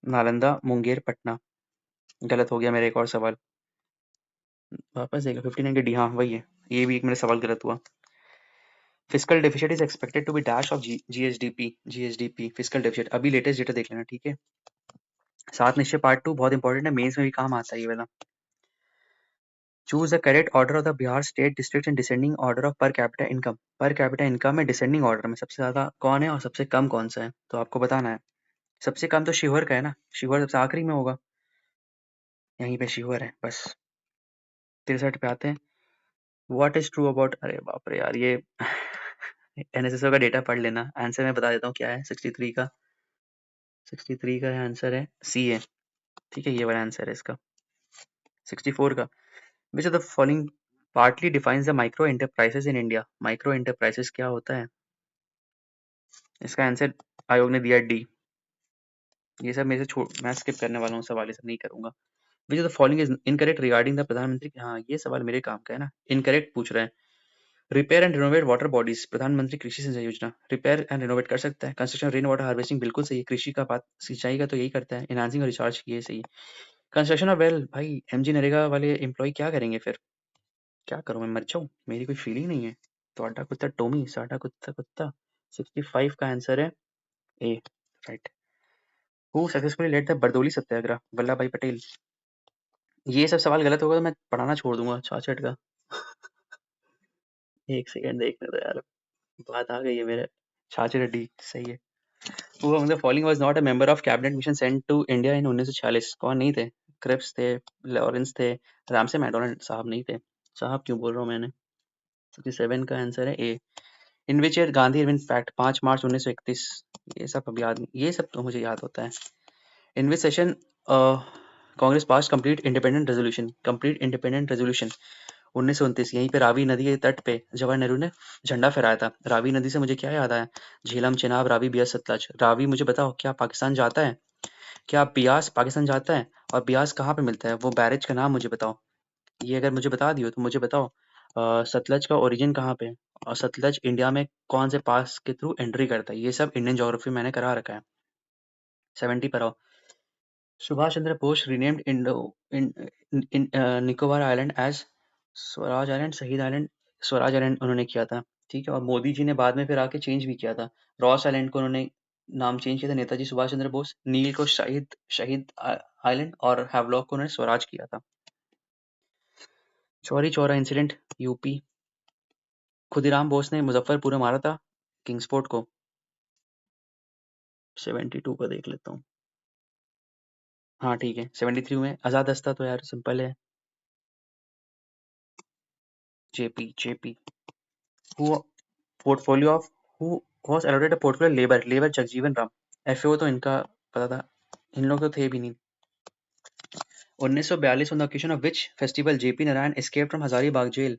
नालंदा मुंगेर पटना, गलत हो गया मेरा एक और सवाल, वापस देगा। 59 के डी, हाँ वही है, ये भी एक मेरा सवाल गलत हुआ। Fiscal deficit is expected to be dash of GSDP fiscal deficit, अभी लेटेस्ट डेटा देख लेना, ठीक है। सात निश्चय पार्ट 2 बहुत इंपॉर्टेंट है, मेंस में भी काम आता है ये वाला। Choose the correct order of the Bihar state district and descending order of per capita income, per capita income में डिसेंडिंग ऑर्डर में सबसे ज्यादा कौन है और सबसे कम कौन सा है, तो आपको बताना है। सबसे कम तो शिवहर का है ना, शिवहर सबसे आखिरी में होगा, यहीं पे शिवहर है बस। 63 पे आते हैं। व्हाट इज ट्रू अबाउट, अरे बाप रे यार ये एनएसएसओ का डेटा पढ़ लेना, आंसर मैं बता देता हूँ क्या है। 63 का आंसर है सी है, ठीक है, ये वाला आंसर है इसका। 64 का, विच of the following partly defines the micro enterprises in India, micro enterprises क्या होता है? इसका आंसर आयोग ने दिया डी। ये सब मेरे से मैं स्किप करने वाला हूँ सवाल, ये सब नहीं करूंगा। विच of the following is incorrect regarding the प्रधानमंत्री, हाँ ये सवाल मेरे काम का है ना, इनकरेक्ट पूछ रहे हैं। Repair and renovate water bodies, प्रधानमंत्री कृषि सिंचाई योजना, रिपेयर एंड रिनोवेट कर सकता है। कंस्ट्रक्शन रेन वाटर हार्वेस्टिंग बिल्कुल सही है, कृषि का बात सिंचाई का तो यही करता है। एनहांसिंग और रिचार्ज ये सही है। कंस्ट्रक्शन ऑफ वेल, भाई एमजी नरेगा वाले एम्प्लॉय क्या करेंगे फिर? क्या करूं मैं, मर जाऊं, मेरी कोई फीलिंग नहीं है। तो अड्डा कुत्ता टोमी, साडा कुत्ता कुत्ता। 65 का आंसर है A, right. Who successfully led the Bardoli satyagraha, Vallabh Bhai Patel. ये सब सवाल गलत होगा तो मैं पढ़ाना छोड़ दूंगा 66 का। एक सेकंड देखने दो यार, बात आ गई है मेरे। 66 डी सही है। Who among the following was not a member of cabinet mission sent to India in 1946? कौन नहीं थे? क्रिप्स थे, लॉरेंस थे, रामसे मैकडोनल्ड साहब नहीं थे। साहब क्यों बोल रहा हूँ मैंने? 67 का आंसर है A. In which year Gandhi Irwin pact, 5 March 1931। ये सब अब याद, ये सब तो मुझे याद होता है। In which session Congress pass complete independent resolution 1929, यहीं पे रावी नदी के तट पे जवाहर नेहरू ने झंडा फहराया था। रावी नदी से मुझे क्या याद आया? झेलम, चिनाब, रावी, बियास, सतलज। रावी मुझे बताओ क्या पाकिस्तान जाता है? क्या बियास पाकिस्तान जाता है? और बियास कहाँ पे मिलता है? वो बैरेज का नाम मुझे बताओ। ये अगर मुझे बता दियो तो मुझे बताओ सतलज का ओरिजिन कहाँ पे है, और सतलज इंडिया में कौन से पास के थ्रू एंट्री करता है, ये सब इंडियन ज्योग्राफी मैंने करा रखा है। 70 पर आओ। Subhash Chandra Bose renamed Indo Nicobar island as Swaraj island, Shaheed island, Swaraj island उन्होंने किया था, ठीक है। और मोदी जी ने बाद में फिर आके चेंज भी किया था। रॉस आइलैंड को उन्होंने नाम चेंज किया था नेताजी सुभाष चंद्र बोस। नील को शहीद शहीद आइलैंड और हैवलॉक को उन्होंने स्वराज किया था। Chauri Chaura incident UP. खुदीराम बोस ने मुजफ्फरपुर में मारा था किंग्सफोर्ट को। 72 का देख लेता हूँ। हाँ ठीक है, 73 में आज़ाद हस्ता तो यार सिंपल है। JP who portfolio of who was allotted a portfolio labour Jagjivan Ram. FO तो इनका पता था, इन लोग तो थे भी नहीं। 1942 on the occasion of which festival JP Narayan escaped from Hazaribagh jail.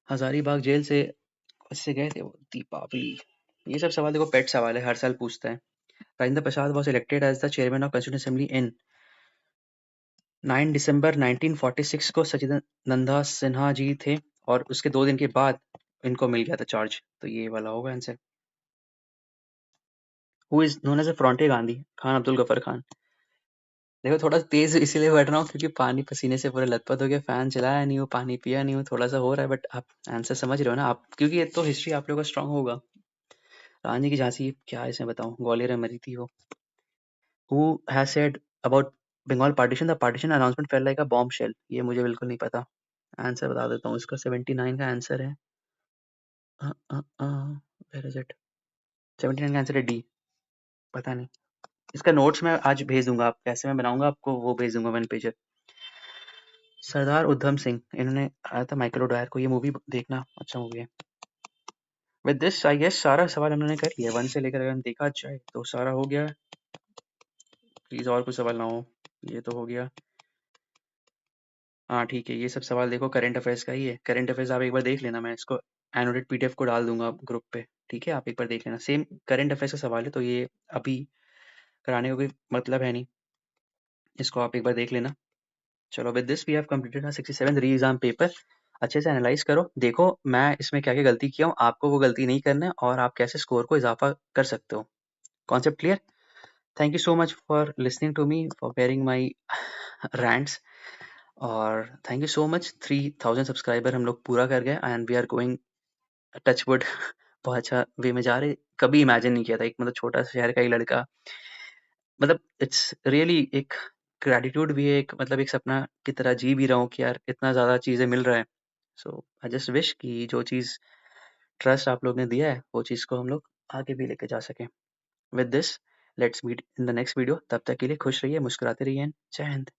Hazaribagh jail से इससे गए थे वो दीपावली। ये सब सवाल देखो पेट सवाल है, हर साल पूछता है। Rajendra Prasad was elected as the chairman of constituent assembly in 9 December 1946 को सचिदानंद सिन्हा जी थे और उसके 2 दिन के बाद इनको मिल गया था चार्ज, तो ये वाला होगा answer. Who is known as a frontier Gandhi? Khan Abdul Ghaffar Khan. देखो थोड़ा तेज इसीलिए बैठ रहा हूँ क्योंकि पानी पसीने से पूरा लथपथ हो गया, फैन चलाया नहीं हूँ, पानी पिया नहीं हूँ, थोड़ा सा हो रहा है, बट आप आंसर समझ रहे हो ना आप, क्योंकि ये तो हिस्ट्री आप लोगों का स्ट्रांग होगा। रानी की झांसी क्या है, इसमें बताऊं, ग्वालियर में मरी थी वो। Who has said about Bengal partition the partition announcement fell like a bombshell? ये मुझे बिल्कुल नहीं पता, आंसर बता देता हूँ इसका। 79 का आंसर है। Where is it? 79 का आंसर है डी। पता नहीं, इसका नोट्स मैं आज भेज दूंगा, आप कैसे मैं बनाऊंगा आपको वो भेज दूंगा 1 पेजर। सरदार उधम सिंह, इन्होंने आया था माइकल ओडायर को, ये मूवी देखना, अच्छा मूवी है। विद दिस आई गेस सारा सवाल हमने कर लिया, 1 से लेकर अगर हम देखा जाए तो सारा हो गया। प्लीज और कुछ सवाल ना हो, ये तो हो गया। हाँ ठीक है, ये सब सवाल देखो करंट अफेयर्स का ही है। करंट अफेयर्स आप एक बार देख लेना, मैं इसको एनोटेड पीडीएफ को डाल दूंगा ग्रुप पे, ठीक है, आप एक बार देख लेना। सेम करंट अफेयर्स का सवाल है, तो ये अभी कराने का कोई मतलब है नहीं, इसको आप एक बार देख लेना। चलो with this we have completed our 67th re exam paper. अच्छे से एनालाइज करो, देखो मैं इसमें क्या क्या गलती किया हूँ, आपको वो गलती नहीं करना है, और आप कैसे स्कोर को इजाफा कर सकते हो। Concept clear? Thank you so much for listening to me, for bearing my rants, और thank you so much. 3000 subscriber हम लोग पूरा कर गए and we are going touch wood बहुत अच्छा वे में जा रहे। कभी इमेजिन नहीं किया था, एक मतलब छोटा सा शहर का ही लड़का, मतलब इट्स रियली एक ग्रैटिट्यूड भी है, एक मतलब एक सपना की तरह जी भी रहा हूँ कि यार इतना ज़्यादा चीज़ें मिल रहा है। सो आई जस्ट विश कि जो चीज़ ट्रस्ट आप लोग ने दिया है वो चीज़ को हम लोग आगे भी लेके जा सकें। With this let's meet in the next video, तब तक के लिए खुश रहिए, मुस्कुराते रहिए, जय हिंद।